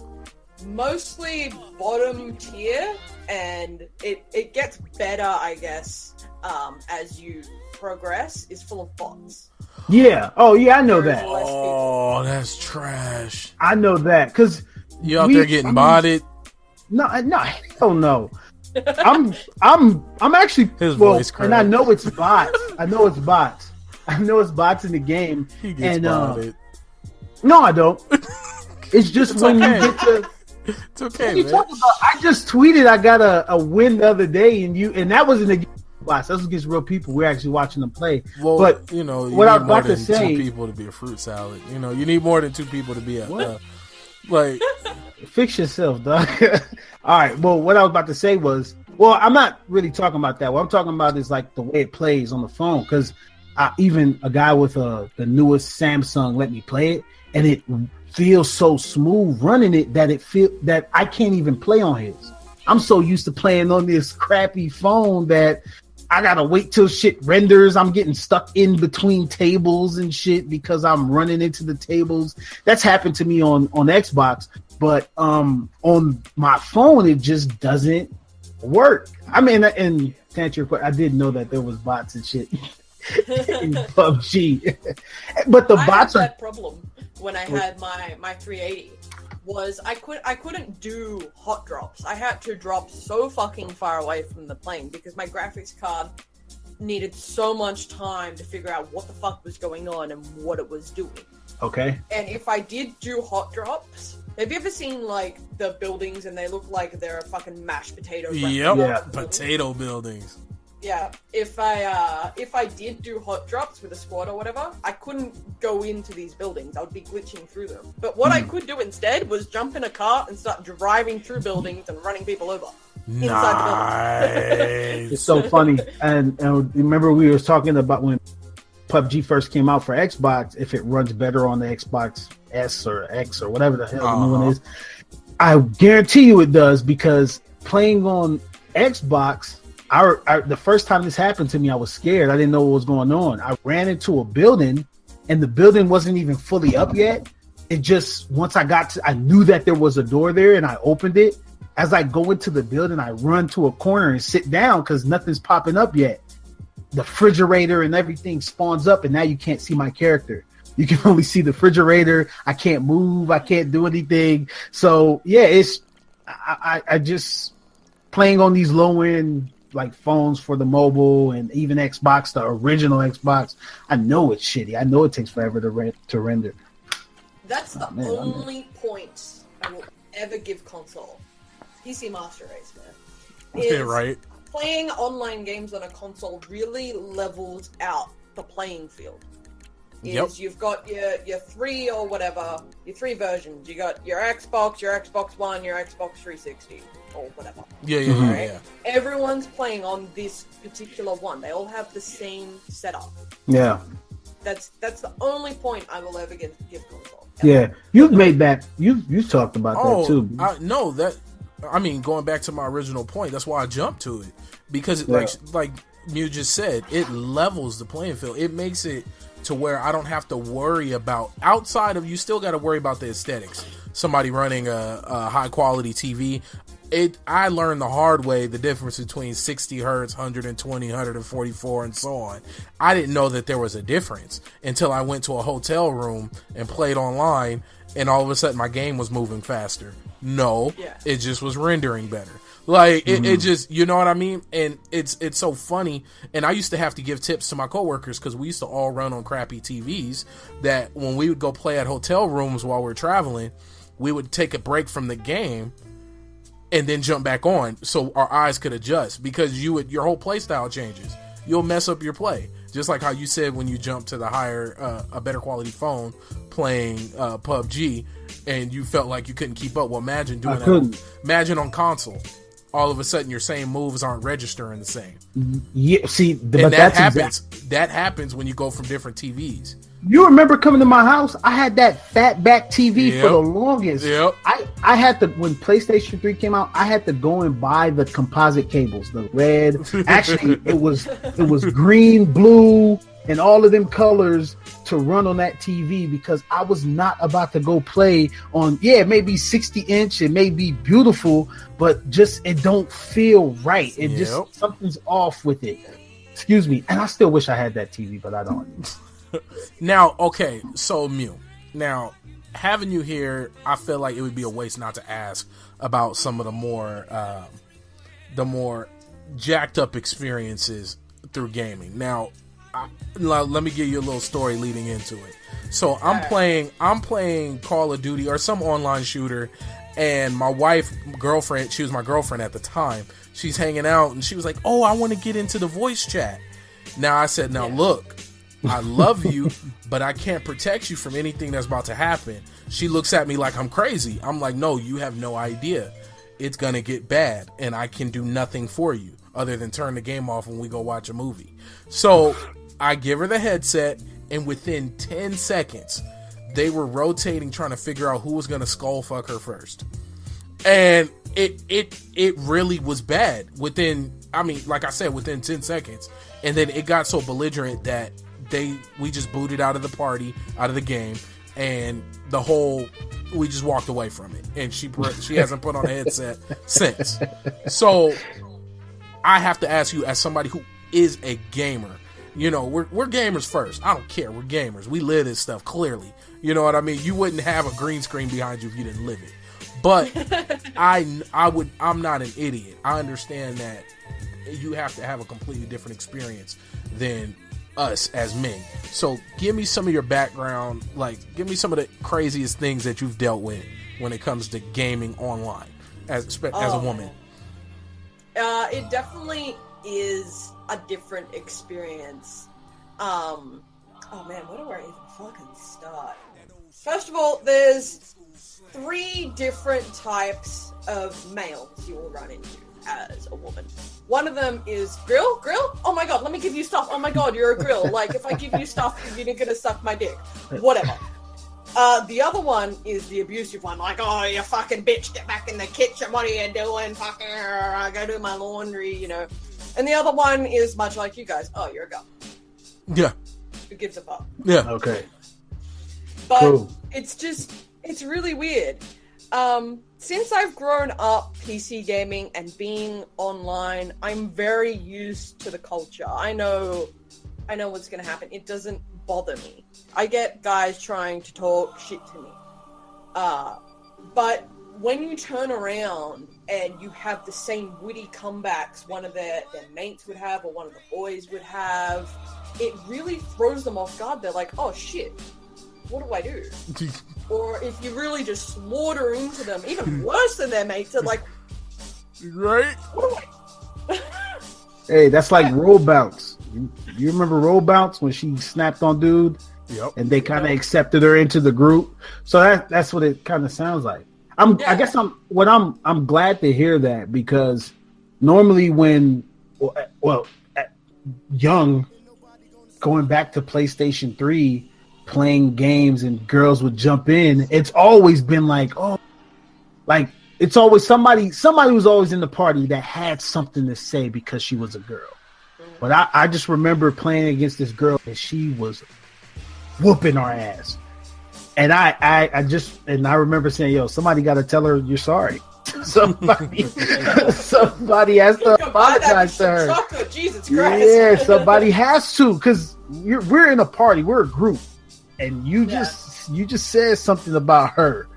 Mostly bottom tier, and it gets better, I guess, as you progress, is full of bots. Yeah. Oh, yeah, I know that. Oh, that's trash. I know that, because... You out there getting botted? No, hell no. I'm actually his voice cracked. And I know it's bots. I know it's bots in the game. He gets botted. No, I don't. It's just when you get to. It's okay, man. I just tweeted I got a win the other day, and that wasn't against bots. That was against real people. We're actually watching them play. Well, but you know, what I was need more about to than say, 2 people to be a fruit salad. You know, you need more than 2 people to be a like. Fix yourself, dog. All right. Well, what I was about to say was, I'm not really talking about that. What I'm talking about is like the way it plays on the phone, because even a guy with the newest Samsung let me play it, and it feels so smooth running it that I can't even play on his. I'm so used to playing on this crappy phone that I gotta wait till shit renders. I'm getting stuck in between tables and shit because I'm running into the tables. That's happened to me on Xbox, but on my phone it just doesn't work. I mean, and to answer your question, I didn't know that there was bots and shit in PUBG, but the bots had that problem when I had my 380. Was I couldn't do hot drops. I had to drop so fucking far away from the plane because my graphics card needed so much time to figure out what the fuck was going on and what it was doing. Okay. And if I did do hot drops, have you ever seen like the buildings and they look like they're a fucking mashed potato? Yep. Yeah. Potato buildings. Yeah, if I did do hot drops with a squad or whatever, I couldn't go into these buildings. I would be glitching through them. But what I could do instead was jump in a car and start driving through buildings and running people over. Inside the building. It's so funny. And remember we were talking about when PUBG first came out for Xbox, if it runs better on the Xbox S or X or whatever the hell the new one is. I guarantee you it does, because playing on Xbox... the first time this happened to me, I was scared. I didn't know what was going on. I ran into a building, and the building wasn't even fully up yet. It just, once I knew that there was a door there, and I opened it. As I go into the building, I run to a corner and sit down because nothing's popping up yet. The refrigerator and everything spawns up, and now you can't see my character. You can only see the refrigerator. I can't move. I can't do anything. So, yeah, I just playing on these low end like phones for the mobile and even Xbox, the original Xbox. I know it's shitty. I know it takes forever to render. That's the only point I will ever give console. PC Master Race, man. Yeah, right. Playing online games on a console really levels out the playing field. You've got your three or whatever, your three versions. You got your Xbox One, your Xbox 360, or whatever. Yeah. Everyone's playing on this particular one. They all have the same setup. Yeah. That's the only point I will ever give console. Yeah, you've made that. You've talked about that too. I mean, going back to my original point, that's why I jumped to it, because like Mew just said, it levels the playing field. It makes it to where I don't have to worry about, outside of, you still got to worry about the aesthetics. Somebody running a high quality TV. I learned the hard way the difference between 60 hertz, 120, 144, and so on. I didn't know that there was a difference until I went to a hotel room and played online, and all of a sudden my game was moving faster. No, it just was rendering better. Like it just, you know what I mean? And it's so funny. And I used to have to give tips to my coworkers because we used to all run on crappy TVs, that when we would go play at hotel rooms while we're traveling, we would take a break from the game and then jump back on so our eyes could adjust, because your whole play style changes. You'll mess up your play. Just like how you said when you jump to the higher, a better quality phone playing PUBG, and you felt like you couldn't keep up. Well, imagine doing that. Imagine on console. All of a sudden, your same moves aren't registering the same. Yeah, see, and that happens. That happens when you go from different TVs. You remember coming to my house? I had that fat back TV for the longest. Yep. I had to, when PlayStation 3 came out, I had to go and buy the composite cables, the red. Actually, it was green, blue, and all of them colors to run on that TV, because I was not about to go play on, maybe 60-inch, it may be beautiful, but just it don't feel right. It just, something's off with it. Excuse me. And I still wish I had that TV, but I don't. Now, okay, so Mew. Now, having you here, I feel like it would be a waste not to ask about some of the more jacked up experiences through gaming. Now, let me give you a little story leading into it. So I'm playing Call of Duty or some online shooter, and my girlfriend, she was my girlfriend at the time, she's hanging out, and she was like, "Oh, I want to get into the voice chat." Now I said, look, I love you, but I can't protect you from anything that's about to happen. She looks at me like I'm crazy. I'm like, no, you have no idea. It's going to get bad, and I can do nothing for you other than turn the game off when we go watch a movie. So I give her the headset, and within 10 seconds, they were rotating trying to figure out who was going to skull fuck her first. And it really was bad within 10 seconds. And then it got so belligerent that we just booted out of the party, out of the game, and we just walked away from it. And she hasn't put on a headset since. So I have to ask you, as somebody who is a gamer, you know, we're gamers first. I don't care. We're gamers. We live this stuff, clearly. You know what I mean? You wouldn't have a green screen behind you if you didn't live it. But I'm not an idiot. I understand that you have to have a completely different experience than us as men. So give me some of your background, like give me some of the craziest things that you've dealt with when it comes to gaming online as a woman. It definitely is a different experience. Oh man, where do I even fucking start? First of all, there's 3 different types of males you will run into as a woman. One of them is grill. Oh my god, let me give you stuff. Oh my god, you're a grill. Like, if I give you stuff, you're gonna suck my dick. Whatever. The other one is the abusive one. Like, oh, you fucking bitch, get back in the kitchen. What are you doing? Fucking, I go do my laundry, you know. And the other one is much like you guys. Oh, you're a girl. Yeah. Who gives a fuck? Yeah. Okay. But cool. It's really weird. Since I've grown up PC gaming and being online, I'm very used to the culture. I know what's going to happen. It doesn't bother me. I get guys trying to talk shit to me. But when you turn around and you have the same witty comebacks one of their mates would have or one of the boys would have, it really throws them off guard. They're like, oh shit, what do I do? Or if you really just slaughter into them, even worse than their mates, they're like, right? What do I... Hey, that's like roll bounce. You remember roll bounce when she snapped on dude? Yep. And they kind of accepted her into the group. So that's what it kind of sounds like. I guess I'm glad to hear that, because normally when young, going back to PlayStation 3, playing games and girls would jump in, it's always been like, oh, like it's always somebody was always in the party that had something to say because she was a girl. But I just remember playing against this girl and she was whooping our ass. And I remember saying, yo, somebody got to tell her you're sorry. Somebody has to apologize to her. Chocolate, Jesus Christ. Yeah, somebody has to, because we're in a party, we're a group, and you just said something about her,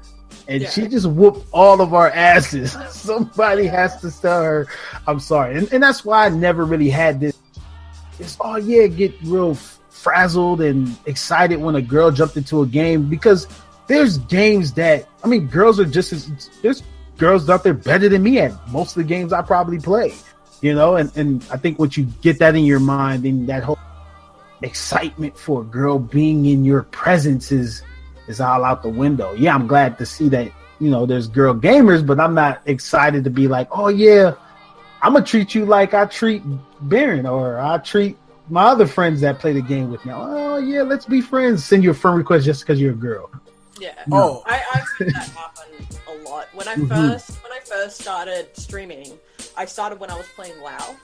and she just whooped all of our asses. Somebody has to tell her, I'm sorry. And that's why I never really had this get real frazzled and excited when a girl jumped into a game, because there's games that, I mean, girls are there's girls out there better than me at most of the games I probably play, and I think once you get that in your mind, then that whole excitement for a girl being in your presence is all out the window. Yeah, I'm glad to see that, there's girl gamers, but I'm not excited to be like, oh yeah, I'm gonna treat you like I treat Baron, or I treat my other friends that play the game with me. Oh yeah, let's be friends. Send you a friend request just because you're a girl. Yeah. Oh, I've seen that happen a lot. When I first started streaming, I started when I was playing WoW,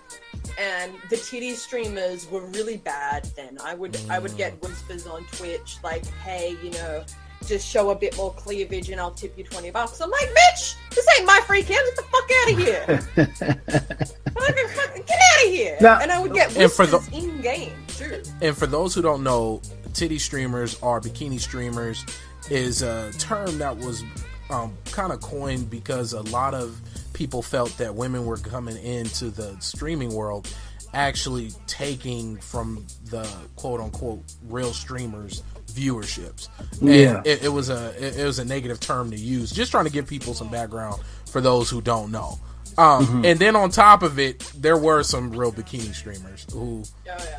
and the titty streamers were really bad then. I would get whispers on Twitch like, hey, just show a bit more cleavage and I'll tip you $20. I'm like, bitch, this ain't my free cams. Get the fuck out of here. Get out of here. Now, and I would get whispers in game too. And for those who don't know, titty streamers or bikini streamers is a term that was kind of coined because a lot of people felt that women were coming into the streaming world actually taking from the quote-unquote real streamers viewerships. And it was a negative term to use, just trying to give people some background for those who don't know. And then on top of it, there were some real bikini streamers who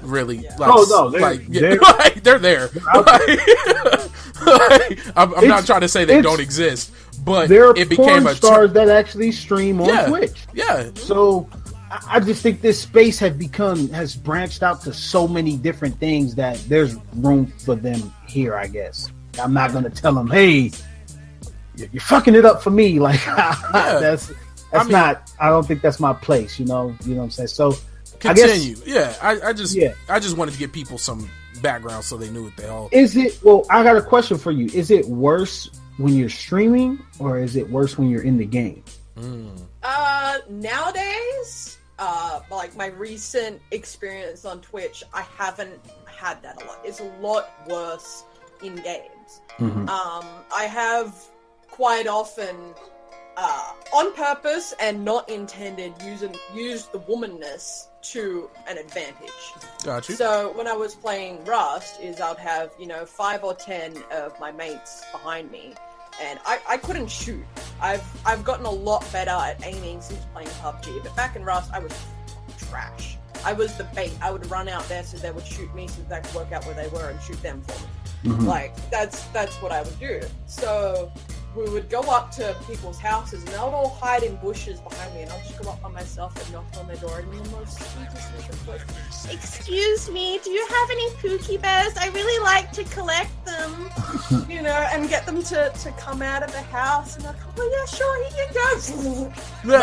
really they're there. I'm not trying to say they don't exist, but it became a stars that actually stream on Twitch. Yeah. So I just think this space has branched out to so many different things that there's room for them here, I guess. I'm not going to tell them, hey, you're fucking it up for me. Like, I don't think that's my place, you know what I'm saying? So continue. I just wanted to give people some background so they knew what the hell. I got a question for you. Is it worse when you're streaming or is it worse when you're in the game? Nowadays, like my recent experience on Twitch, I haven't had that a lot. It's a lot worse in games. Mm-hmm. I have quite often, on purpose and not intended, used the womanness to an advantage. Gotcha. So when I was playing Rust, I'd have 5 or 10 of my mates behind me, and I couldn't shoot. I've gotten a lot better at aiming since playing PUBG, but back in Rust I was trash. I was the bait. I would run out there so they would shoot me, so that I could work out where they were and shoot them for me. Mm-hmm. Like that's what I would do. So we would go up to people's houses and they would all hide in bushes behind me, and I'll just go up by myself and knock on their door and in the most sweetest little voice, excuse me, do you have any Pookie Bears? I really like to collect them. And get them to come out of the house, and I'll go, oh yeah, sure, here you go.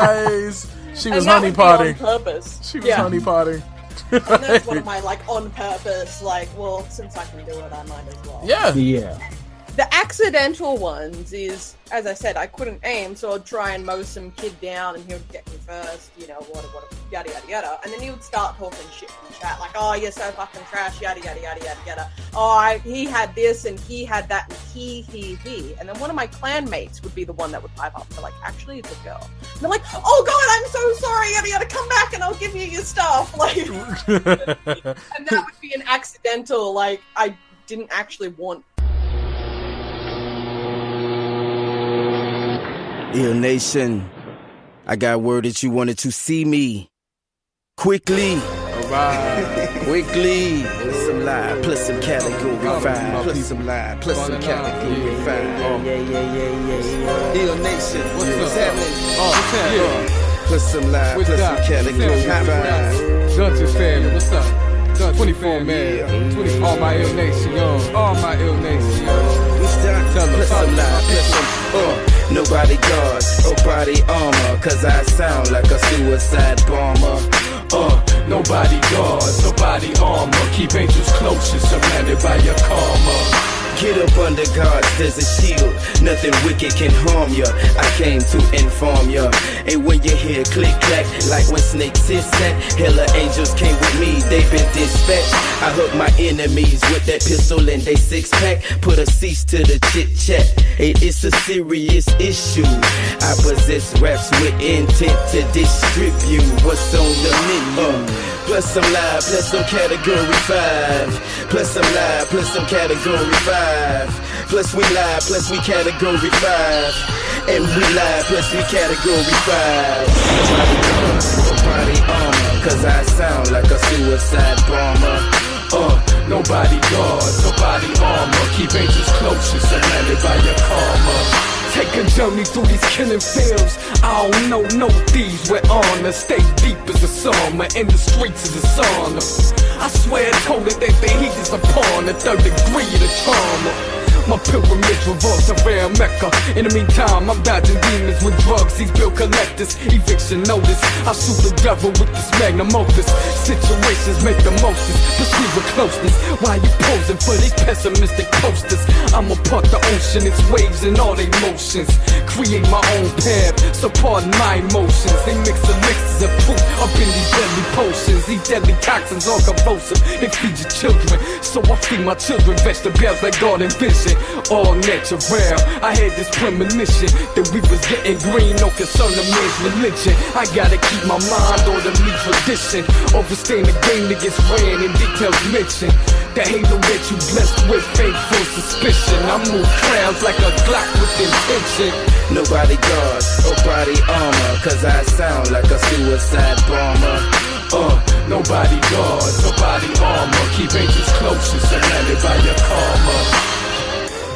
Nice. She was honeypotting. On purpose. She was honeypotting. And that's one of my on purpose, since I can do it, I might as well. Yeah. The accidental ones is, as I said, I couldn't aim, so I'd try and mow some kid down, and he would get me first, you know, what, yada, yada, yada. And then he would start talking shit in chat, like, oh, you're so fucking trash, yada, yada, yada, yada, yada. Oh, he had this, and he had that, and he. And then one of my clanmates would be the one that would pipe up. They're like, actually, it's a girl. And they're like, oh, God, I'm so sorry, yada, yada, come back, and I'll give you your stuff. Like, and that would be an accidental, like, I didn't actually want. Ill Nation, I got word that you wanted to see me. Quickly. Alright. Quickly. Plus some live, plus some category 5. Plus some live, plus some category 5. Ill Nation, what's happening? What's happening? Plus some live, What's plus up? some category 5. Dungeon family, what's up? 24 man, 24. All my Ill Nation, yo. All my Ill Nation, yo. We start plus some live, plus some nobody guard or body armor, cause I sound like a suicide bomber. Nobody guards, nobody armor. Keep angels close, you're surrounded by your karma. Get up under guards, there's a shield. Nothing wicked can harm ya. I came to inform ya. And when you hear click clack, like when snakes hiss that, hella angels came with me, they been dispatched. I hook my enemies with that pistol and they 6-pack. Put a cease to the chit chat. Hey, it's a serious issue. I possess raps with intent to distribute what's on the menu. Plus some live, plus some category 5. Plus some live, plus some category 5. Plus we live, plus we category 5. And we live, plus we category 5. Nobody armor, cause I sound like a suicide bomber. Nobody guards, nobody armor. Keep angels close, you're surrounded by your karma. Take a journey through these killing fields. I don't know no thieves with honor. Stay deep as a summer, in the streets as a sauna. I swear told it that the heat is upon the 3rd degree of the trauma. My pilgrimage revolves around Mecca. In the meantime, I'm dodging demons with drugs. These bill collectors, eviction notice. I shoot the devil with this magnum opus. Situations make the mostest. Perceive with closeness. Why you posing for these pessimistic posters? I'm a part the ocean, its waves and all they motions. Create my own path, so pardon my emotions. They mix elixirs of truth up in these deadly potions. These deadly toxins are corrosive. They feed your children, so I feed my children vegetables like garden vision. All natural. I had this premonition that we was getting green, no concern of man's religion. I gotta keep my mind on the lead tradition. Overstand the game that gets ran in details mentioned. The halo that you blessed with ain't full suspicion. I move crowds like a Glock with intention. Nobody guards or body armor, cause I sound like a suicide bomber. Nobody guards, nobody armor. Keep angels close, you're surrounded by your karma.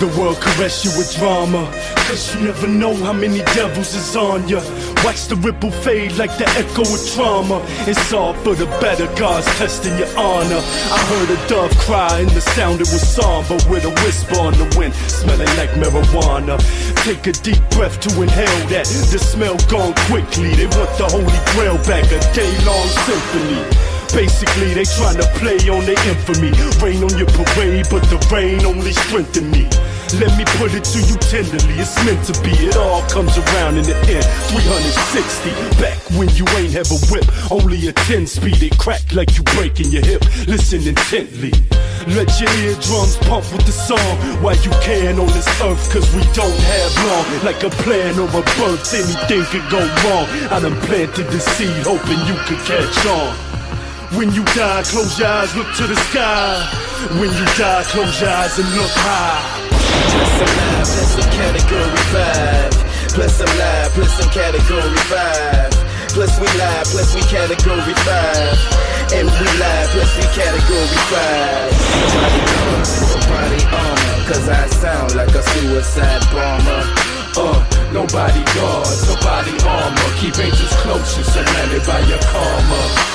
The world caress you with drama, cause you never know how many devils is on ya. Watch the ripple fade like the echo of trauma. It's all for the better, God's testing your honor. I heard a dove cry and the sound it was somber, with a whisper on the wind, smelling like marijuana. Take a deep breath to inhale that, the smell gone quickly. They want the holy grail back, a day-long symphony. Basically, they tryna play on their infamy. Rain on your parade, but the rain only strengthened me. Let me put it to you tenderly, it's meant to be. It all comes around in the end. 360, back when you ain't have a whip, only a 10-speed. It crack like you breaking your hip. Listen intently. Let your eardrums pump with the song while you can on this earth, cause we don't have long. Like a plan or a birth, anything could go wrong. I done planted the seed, hoping you could catch on. When you die, close your eyes, look to the sky. When you die, close your eyes and look high. Plus some live, plus some category 5. Plus some live, plus some category 5. Plus we live, plus we category 5. And we live, plus we category 5. Nobody guards, nobody armor, cause I sound like a suicide bomber. Nobody guards, nobody armor. Keep angels close, you're surrounded by your karma.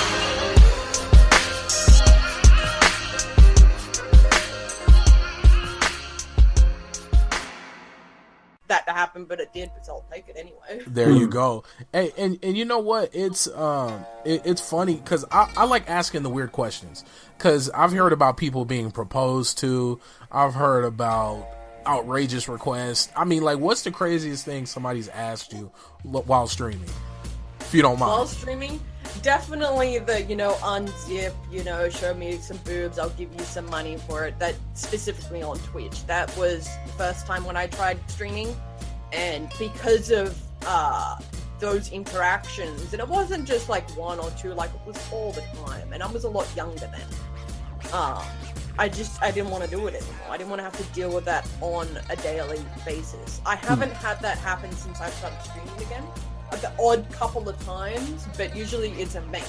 That to happen, but it did, so I'll take it anyway. There you go. Hey, and you know what? It's funny because I like asking the weird questions, because I've heard about people being proposed to. I've heard about outrageous requests. I mean, like, what's the craziest thing somebody's asked you while streaming? If you don't mind. While streaming, definitely the, unzip, show me some boobs, I'll give you some money for it. That specifically on Twitch. That was the first time when I tried streaming, and because of those interactions, and it wasn't just like one or two, like it was all the time, and I was a lot younger then. I didn't want to do it anymore. I didn't want to have to deal with that on a daily basis. I haven't had that happen since I started streaming again. The odd couple of times, but usually it's a mate.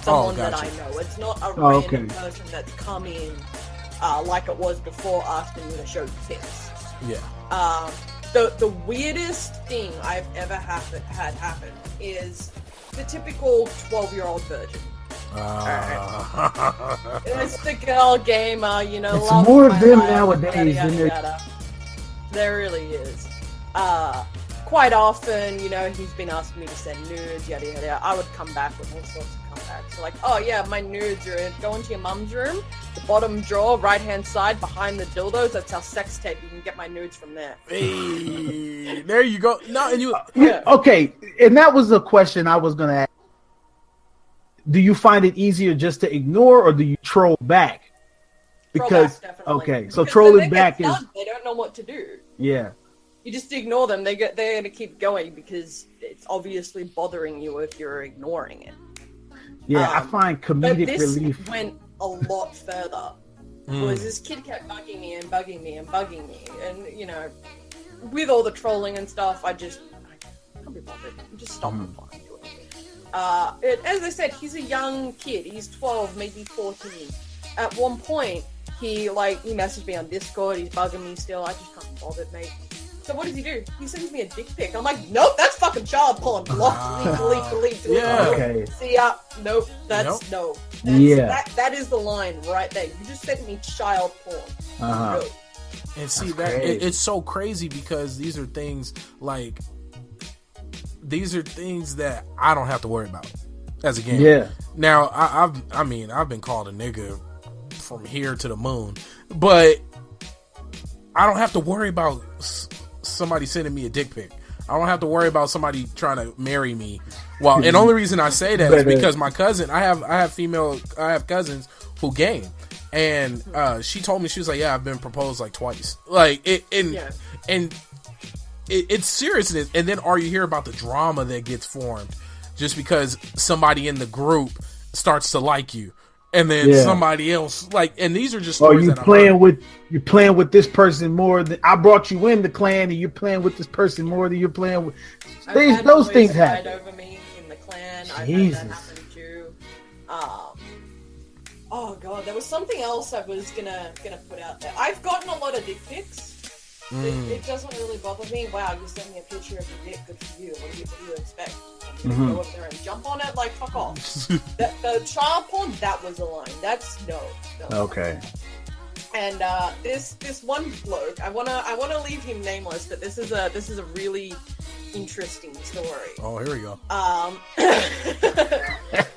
Someone that I know. It's not a random person that's come in like it was before asking me to show tips. Yeah. The weirdest thing I've ever had happen is the typical 12-year-old virgin. It's the girl gamer, It's more of them nowadays than there. There really is. Quite often, he's been asking me to send nudes, yada yada yada. I would come back with all sorts of comebacks. So like, oh yeah, my nudes are go into your mum's room, the bottom drawer, right hand side, behind the dildos. That's our sex tape. You can get my nudes from there. Hey, there you go. No, and you. Okay, and that was the question I was gonna ask. Do you find it easier just to ignore, or do you troll back? Because trolling back is they don't know what to do. Yeah. You just ignore them. They're gonna keep going because it's obviously bothering you if you're ignoring it. Yeah, I find comedic relief. This went a lot further. Because this kid kept bugging me and bugging me and bugging me, and with all the trolling and stuff, I can't be bothered. I just stopped replying to it. As I said, he's a young kid. He's 12, maybe 14. At one point, he messaged me on Discord. He's bugging me still. I just can't be bothered, mate. So what does he do? He sends me a dick pic. I'm like, nope, that's fucking child porn. Block, delete. Yeah. Okay. See ya. Nope. That's no. That is the line right there. You just sent me child porn. No. And see it's so crazy because these are things that I don't have to worry about as a gamer. Yeah. Now I've been called a nigga from here to the moon, but I don't have to worry about somebody sending me a dick pic. I don't have to worry about somebody trying to marry me. Well, and the only reason I say that is because my cousin, I have cousins who game, and she told me, she was like, yeah, I've been proposed like twice. It's seriousness. And then you hear about the drama that gets formed just because somebody in the group starts to like you. And then somebody else, and these are just stories that you're playing with this person more than I brought you in the clan, and you're playing with this person more than you're playing with. Those things happen. Over me in the clan. Jesus. I've had that happen too. Oh god, there was something else I was gonna put out there. I've gotten a lot of dick pics. It doesn't really bother me. Wow, you sent me a picture of your dick. Good for you. What do you expect? Go up there and jump on it? Like, fuck off. The child porn, that was a line. That's no. Okay. And this one bloke, I wanna leave him nameless, but this is a really interesting story. Oh, here we go.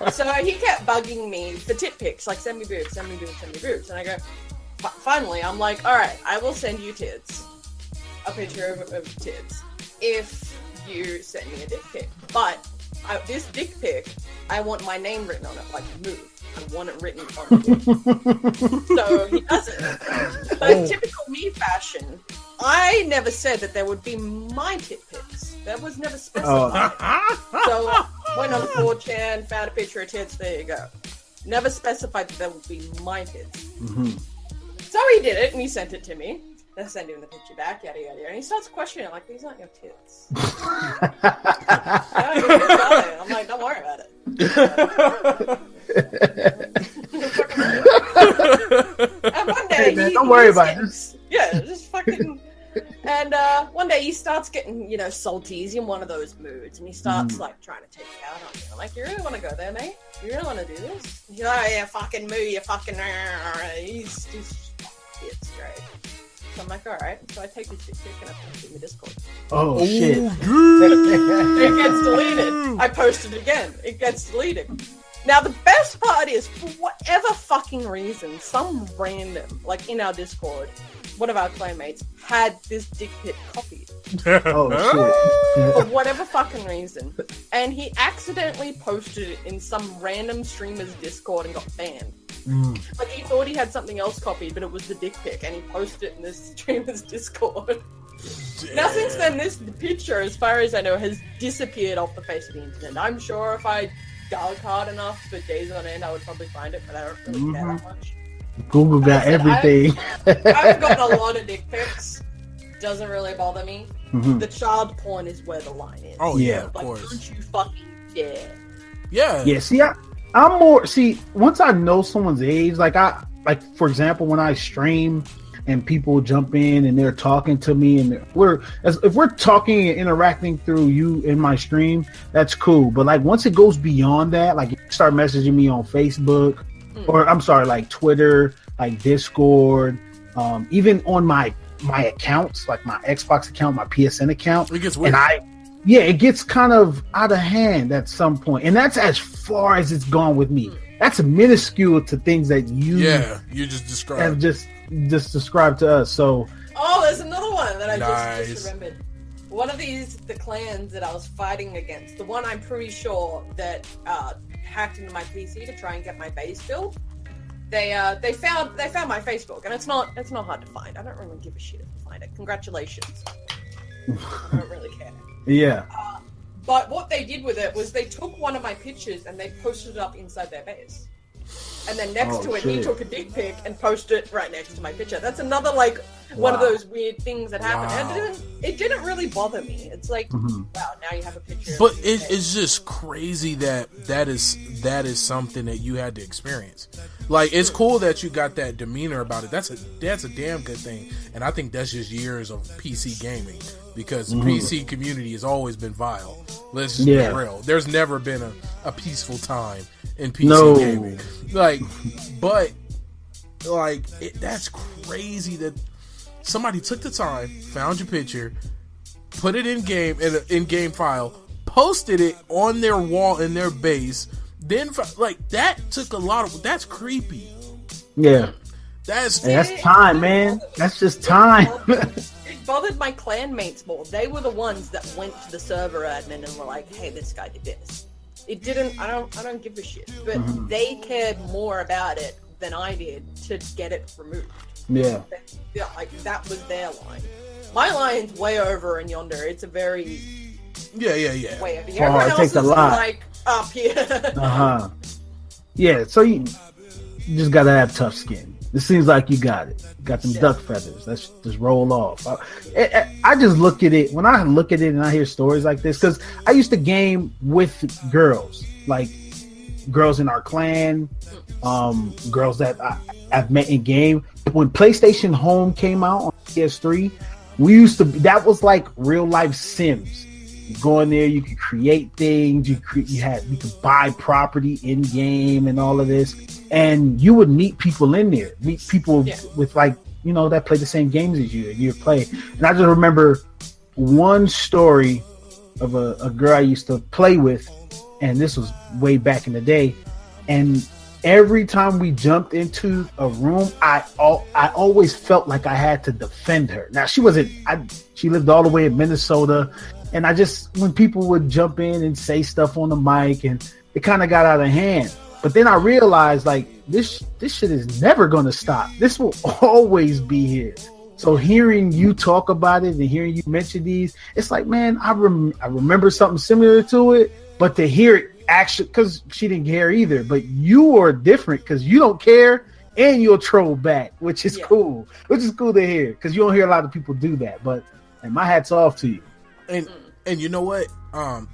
So he kept bugging me for tit pics, like send me boobs, and I go. Finally, I'm like, all right, I will send you tits, a picture of tits, if you send me a dick pic. But this dick pic, I want my name written on it, like Moo. I want it written on it. So he doesn't. But in typical me fashion, I never said that there would be my tit pics. That was never specified. So went on 4chan, found a picture of tits, there you go. Never specified that there would be my tits. So he did it, and he sent it to me. I sent him the picture back, yada, yada, yada. And he starts questioning, like, these aren't your tits. I'm like, don't worry about it. And one day, don't worry about it. Yeah, just fucking... And one day he starts getting, salty. He's in one of those moods, and he starts, trying to take it out on me. I'm like, you really want to go there, mate? You really want to do this? He's like, oh, yeah, fucking moo, you fucking... He's it's great. So I'm like, alright. So I take this dick pic and I post it in the Discord. Oh, shit. It gets deleted. I post it again. It gets deleted. Now, the best part is, for whatever fucking reason, some random, in our Discord, one of our clanmates, had this dick pic copied Oh shit. for whatever fucking reason, and he accidentally posted it in some random streamer's Discord and got banned. Like, he thought he had something else copied, but it was the dick pic, and he posted it in this streamer's Discord. Now, since then, this picture, as far as I know, has disappeared off the face of the internet. I'm sure if I dug hard enough for days on end, I would probably find it, but I don't really care that much. Google got everything. I've got a lot of dick pics. Doesn't really bother me. Mhm. The child porn is where the line is. Oh yeah, of Like, course. don't you fucking dare. Yeah. Yeah, see, I'm more, see, once I know someone's age, like for example, when I stream and people jump in and they're talking to me, and if we're talking and interacting through you in my stream, that's cool. But like, once it goes beyond that, like, you start messaging me on Facebook, or I'm sorry, like Twitter, like Discord, even on my accounts, like my Xbox account, my PSN account, It gets weird. and it gets kind of out of hand at some point, and that's as far as it's gone with me. That's minuscule to things that you you just have described. just described to us. So Oh, there's another one that I Nice. just remembered. One of the clans that I was fighting against, the one I'm pretty sure that hacked into my PC to try and get my base built. They found my Facebook, and it's not hard to find. I don't really give a shit if you find it. Congratulations. I don't really care. yeah, But what they did with it was they took one of my pictures and they posted it up inside their base. And then next to it, he shit. took a dick pic and posted it right next to my picture. That's another, like, one of Wow. those weird things that happened. Wow. And it didn't really bother me. It's like, wow, now you have a picture. But of your face. it's just crazy that is something that you had to experience. Like, it's cool that you got that demeanor about it. That's a damn good thing. And I think that's just years of PC gaming, because the PC community has always been vile. Let's just be real. There's never been a peaceful time in PC gaming. Like, but like, that's crazy that somebody took the time, found your picture, put it in game in an in-game file, posted it on their wall in their base. Then, like, that took a lot of. That's creepy. yeah. That's That's time, man. That's just time. It bothered my clanmates more. They were the ones that went to the server admin and were like, "Hey, this guy did this." It didn't. I don't give a shit. But they cared more about it than I did to get it removed. Yeah. Yeah, like, that was their line. My line's way over in yonder. It's a very yeah. way over here. Oh, Everyone it else takes a is lot. like up here. Yeah. So you just gotta have tough skin. It seems like you got it. Got them duck feathers. Let's just roll off. I just look at it, when I look at it and I hear stories like this, because I used to game with girls, like girls in our clan, girls that I've met in game. When PlayStation Home came out on PS3, that was like real life Sims. You go in there, you could create things, you could buy property in game and all of this. And you would meet people in there, with, like, you know, that play the same games as you, and you play. And I just remember one story of a girl I used to play with, and this was way back in the day. And every time we jumped into a room, I always felt like I had to defend her. Now, she lived all the way in Minnesota, and when people would jump in and say stuff on the mic, and it kind of got out of hand. But then I realized, like, this shit is never going to stop. This will always be here. So hearing you talk about it and hearing you mention these, it's like, man, I remember something similar to it, but to hear it actually, because she didn't care either, but you are different because you don't care and you'll troll back, which is cool. Which is cool to hear, because you don't hear a lot of people do that. But, and my hat's off to you. And you know what?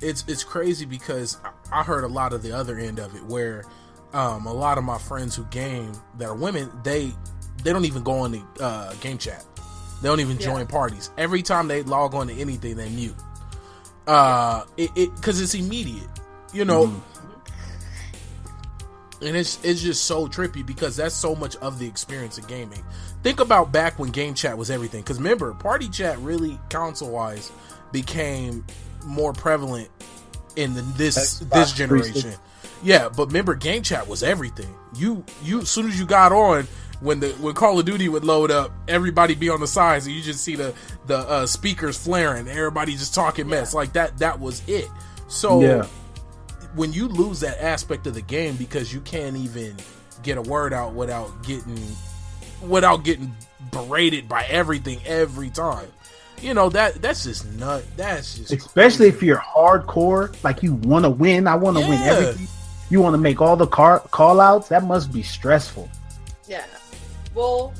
It's crazy because I heard a lot of the other end of it, where a lot of my friends who game that are women, they don't even go on the game chat. They don't even join parties. Every time they log on to anything, they mute. Because it's immediate, you know. And it's just so trippy, because that's so much of the experience of gaming. Think about back when game chat was everything. Because remember, party chat really, console-wise, became more prevalent in this generation. Yeah, but remember, game chat was everything. You as soon as you got on, when Call of Duty would load up, everybody be on the sides, and you just see the speakers flaring, everybody just talking mess like that. That was it. So when you lose that aspect of the game because you can't even get a word out without getting berated by everything every time, that's just nut. That's just especially crazy. if you're hardcore, like you want to win. I want to win everything. You want to make all the call outs. That must be stressful. Yeah. Well,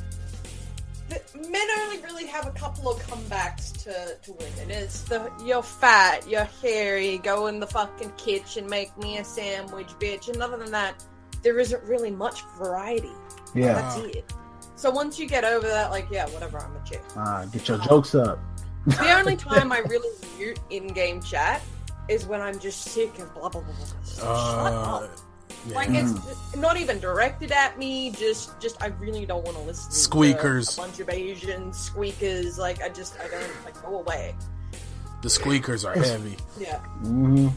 men only really have a couple of comebacks to win. And it's you're fat, you're hairy, go in the fucking kitchen, make me a sandwich, bitch. And other than that, there isn't really much variety. Yeah. That's it. So once you get over that, like, yeah, whatever, I'm a chick. Get your jokes up. The only time I really mute in-game chat is when I'm just sick of blah, blah, blah, blah. Shut up. Yeah. Like, it's not even directed at me, just I really don't want to listen Squeakers. to a bunch of Asian squeakers. Like, I don't, go away. The squeakers are heavy. Yeah.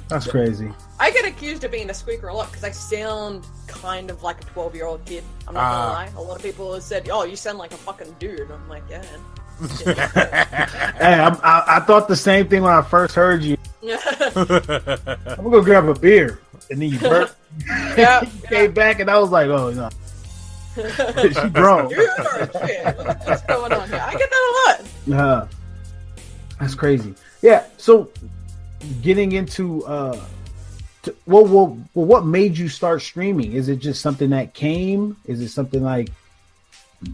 That's crazy. I get accused of being a squeaker a lot because I sound kind of like a 12-year-old kid. I'm not gonna lie. A lot of people have said, oh, you sound like a fucking dude. I'm like, yeah. Hey, I thought the same thing when I first heard you. I'm gonna go grab a beer, and then you burped. Yeah. You came back, and I was like, oh no, she grown. Shit. What's going on here? I get that a lot. That's crazy. Yeah. So, getting into what made you start streaming? Is it just something that came? Is it something like? Yeah,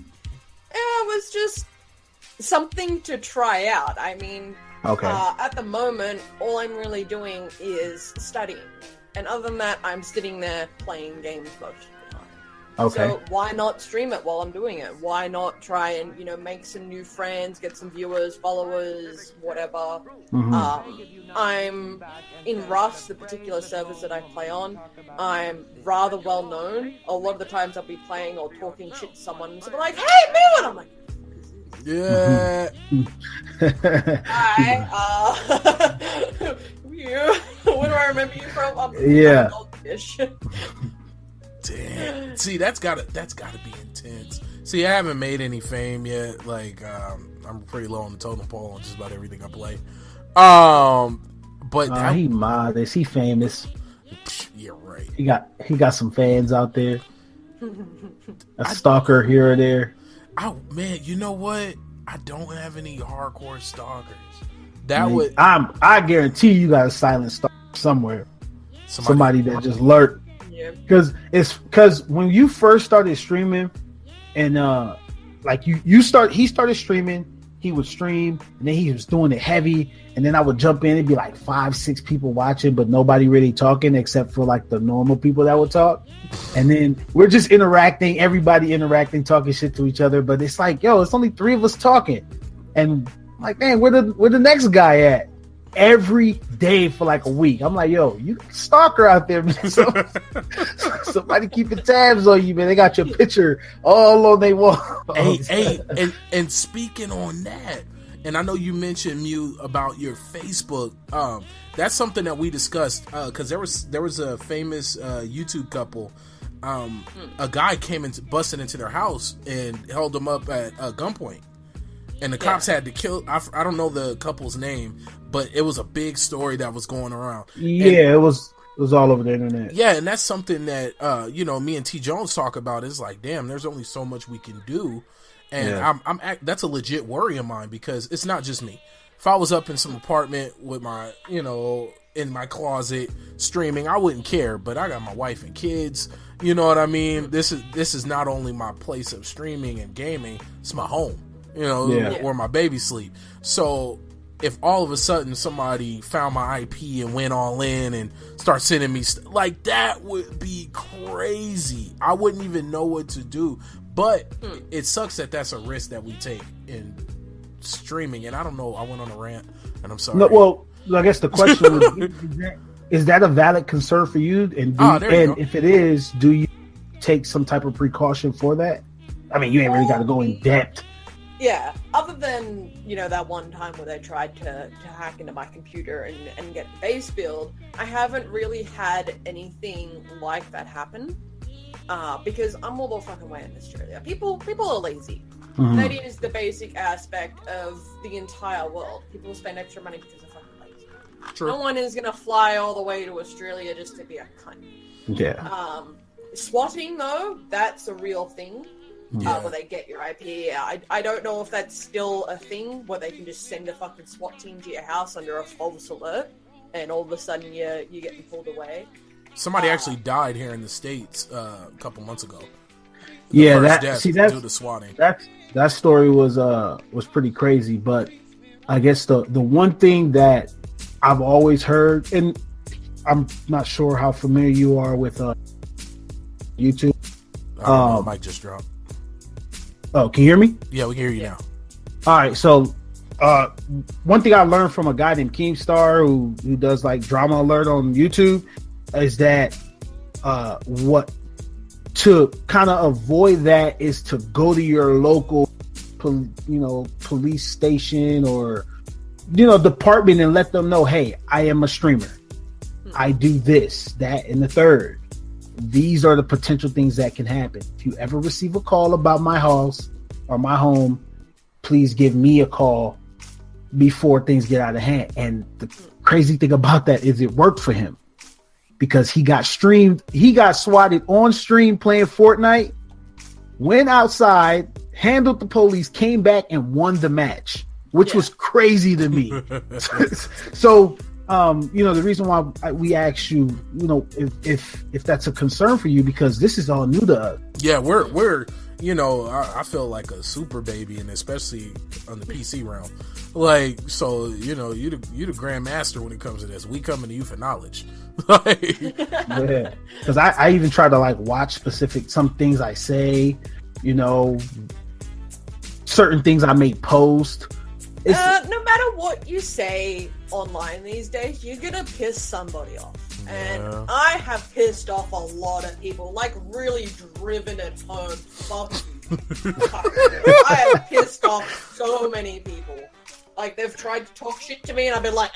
it was just something to try out. I mean, Okay. At the moment, all I'm really doing is studying. And other than that, I'm sitting there playing games most of the time. Okay. So why not stream it while I'm doing it? Why not try and, make some new friends, get some viewers, followers, whatever. I'm in Rust, the particular servers that I play on. I'm rather well known. A lot of the times I'll be playing or talking shit to someone and they'll be like, hey, Mew! And I'm like, Yeah. hi, you. Where do I remember you from? Yeah. I'm a goldfish. Damn. See, that's gotta be intense. See, I haven't made any fame yet. Like, I'm pretty low on the totem pole on just about everything I play. But He modest. He famous. yeah, right. He got some fans out there. A stalker here or there. Oh man, you know what? I don't have any hardcore stalkers. I guarantee you got a silent stalker somewhere. Somebody that just lurked. Yeah. Because when you first started streaming, and he started streaming. He would stream, and then he was doing it heavy, and then I would jump in. It'd be like 5-6 people watching, but nobody really talking except for like the normal people that would talk. And then we're just interacting, everybody interacting, talking shit to each other. But it's like, yo, it's only 3 of us talking, and I'm like, man, where the next guy at? Every day for like a week. I'm like, yo, you stalker out there, man. Somebody keeping tabs on you, man. They got your picture all on their wall. Hey, and speaking on that, and I know you mentioned, Mew, about your Facebook. That's something that we discussed because there was a famous YouTube couple. A guy came and busted into their house and held them up at gunpoint. And the cops had to kill. I don't know the couple's name, but it was a big story that was going around. Yeah, it was all over the internet. Yeah, and that's something that me and T Jones talk about. It's like, damn, there's only so much we can do, and that's a legit worry of mine because it's not just me. If I was up in some apartment with my, in my closet streaming, I wouldn't care. But I got my wife and kids. You know what I mean? This is not only my place of streaming and gaming; it's my home. Where my baby sleep. So if all of a sudden somebody found my IP and went all in and start sending me like that would be crazy. I wouldn't even know what to do. But it sucks that that's a risk that we take in streaming. And I don't know. I went on a rant, and I'm sorry. No, well, I guess the question is that a valid concern for you? And if it is, do you take some type of precaution for that? I mean, you ain't really got to go in depth. Yeah, other than, that one time where they tried to hack into my computer and get base build, I haven't really had anything like that happen. because I'm all the fucking way in Australia. People are lazy. Mhm. That is the basic aspect of the entire world. People spend extra money because they're fucking lazy. True. No one is gonna fly all the way to Australia just to be a cunt. Yeah. Swatting though, that's a real thing. Yeah. Where they get your IP. I don't know if that's still a thing where they can just send a fucking SWAT team to your house under a false alert, and all of a sudden you're getting pulled away. Somebody actually died here in the States a couple months ago. Yeah, First that death see due to that's swatting. that story was pretty crazy. But I guess the one thing that I've always heard, and I'm not sure how familiar you are with YouTube. My mic just dropped. Oh, can you hear me? Yeah, we can hear you now. All right, so one thing I learned from a guy named Keemstar who does like drama alert on YouTube is that what to kind of avoid that is to go to your local police station or department and let them know, hey, I am a streamer. I do this, that, and the third. These are the potential things that can happen. If you ever receive a call about my house or my home, please give me a call before things get out of hand. And the crazy thing about that is it worked for him because he got swatted on stream playing Fortnite, went outside, handled the police, came back and won the match, which was crazy to me. So the reason why we asked you, if that's a concern for you, because this is all new to us. Yeah, we're I feel like a super baby, and especially on the PC realm. Like, so you the grandmaster when it comes to this. We coming to you for knowledge. Yeah, because I even try to like watch some things I say, certain things I may post. No matter what you say online these days, you're gonna piss somebody off. And I have pissed off a lot of people, like really driven it home. Fuck you. I have pissed off so many people. Like, they've tried to talk shit to me and I've been like,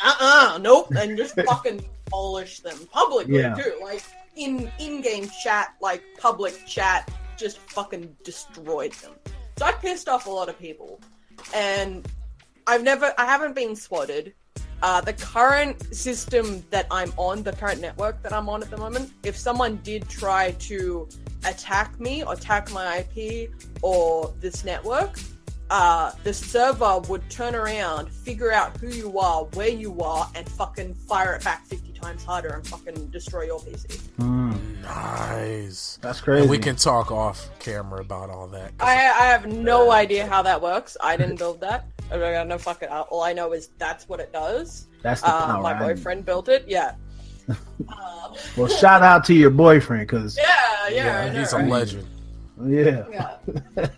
nope, and just fucking polish them publicly too. Like, in-game chat, like public chat, just fucking destroyed them. So I pissed off a lot of people. And I haven't been swatted. The current system that I'm on, the current network that I'm on at the moment, if someone did try to attack me or attack my IP or this network, the server would turn around, figure out who you are, where you are, and fucking fire it back 50 times harder and fucking destroy your PC. Nice. That's crazy. And we can talk off camera about all that. I have no idea how that works. I didn't build that. I got no fucking. All I know is that's what it does. That's the power. My boyfriend built it. Yeah. Well, shout out to your boyfriend, because Yeah, I know, he's a right? legend. Yeah.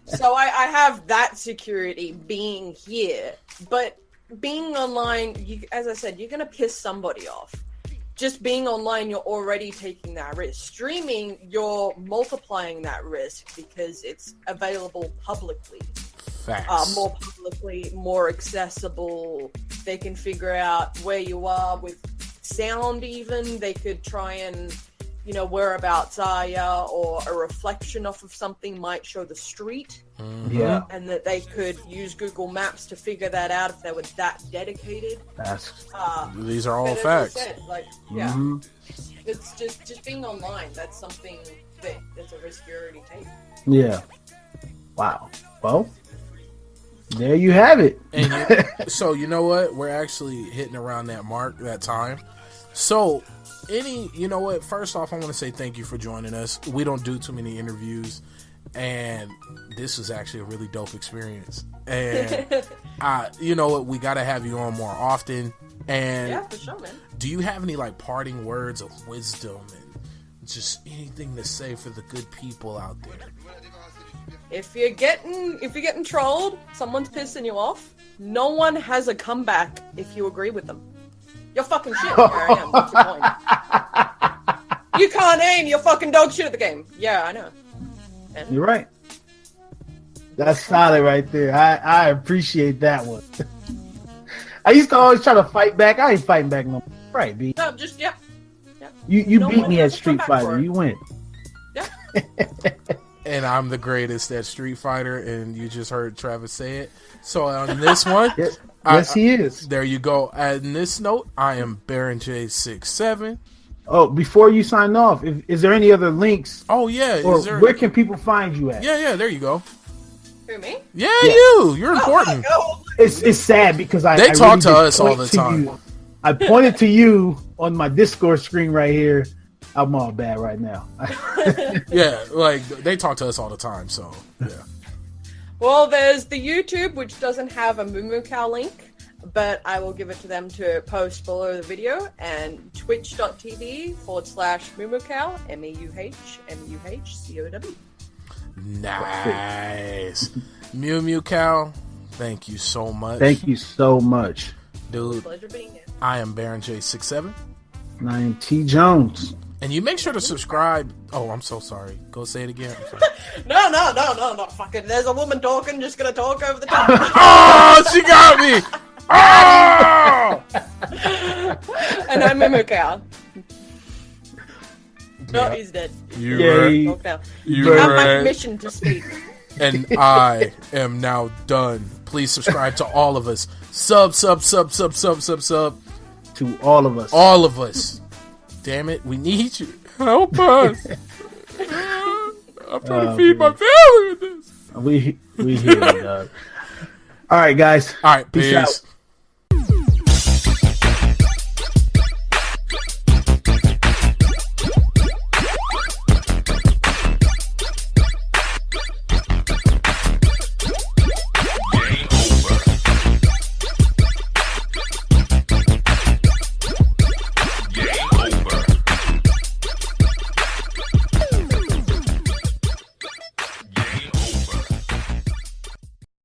So I have that security being here, but being online, as I said, you're gonna piss somebody off. Just being online, you're already taking that risk. Streaming, you're multiplying that risk because it's available publicly. Facts. More publicly, more accessible. They can figure out where you are with sound even. They could try and, whereabouts are ya, or a reflection off of something might show the street. Yeah. And that they could use Google Maps to figure that out if they were that dedicated. These are all But as I facts. said, it's just being online. That's something that's a risk you already take. Yeah. Wow. Well, there you have it. And so you know what? We're actually hitting around that time. So first off, I want to say thank you for joining us. We don't do too many interviews, and this was actually a really dope experience. And you know what? We got to have you on more often. And Yeah, for sure, man. do you have any like parting words of wisdom and just anything to say for the good people out there? If you're getting trolled, someone's pissing you off, no one has a comeback if you agree with them. You're fucking shit. Here I am. What's your point? You can't aim. You're fucking dog shit at the game. Yeah, I know. And You're right. That's solid right there. I appreciate that one. I used to always try to fight back. I ain't fighting back no more. Right, B. no, just You No beat one me has at a Street comeback for Fighter. it. You win. yeah. And I'm the greatest at Street Fighter, and you just heard Travis say it. So on this one, yes, he is. There you go. On this note, I am Baron J67. Oh, before you sign off, is there any other links? Oh yeah, Or where can people find you at? Yeah, there you go. Who, me? Yeah, you're important. It's sad because They talk to us all the time. I pointed to you on my Discord screen right here. I'm all bad right now. Yeah, like they talk to us all the time. So yeah. Well, there's the YouTube, which doesn't have a MeuhMeuhCow link, but I will give it to them to post below the video, and twitch.tv/MeuhMeuhCow, MeuhMeuhCow. Nice. MeuhMeuhCow, thank you so much. Thank you so much. Dude. Pleasure being here. I am Baron J67. And I am T Jones. And you make sure to subscribe. Oh, I'm so sorry. Go say it again. I'm sorry. No. Fuck it. There's a woman talking, just gonna talk over the top. Oh, she got me. Oh! And I'm MeuhMeuhCow. No, he's dead. You Talk now. You You have my right. permission to speak. And I am now done. Please subscribe to all of us. Sub. To all of us. All of us. Damn it, we need you. Help us. I'm trying to feed my family with this. We hear you, dog. All right, guys. All right, Peace peace. out.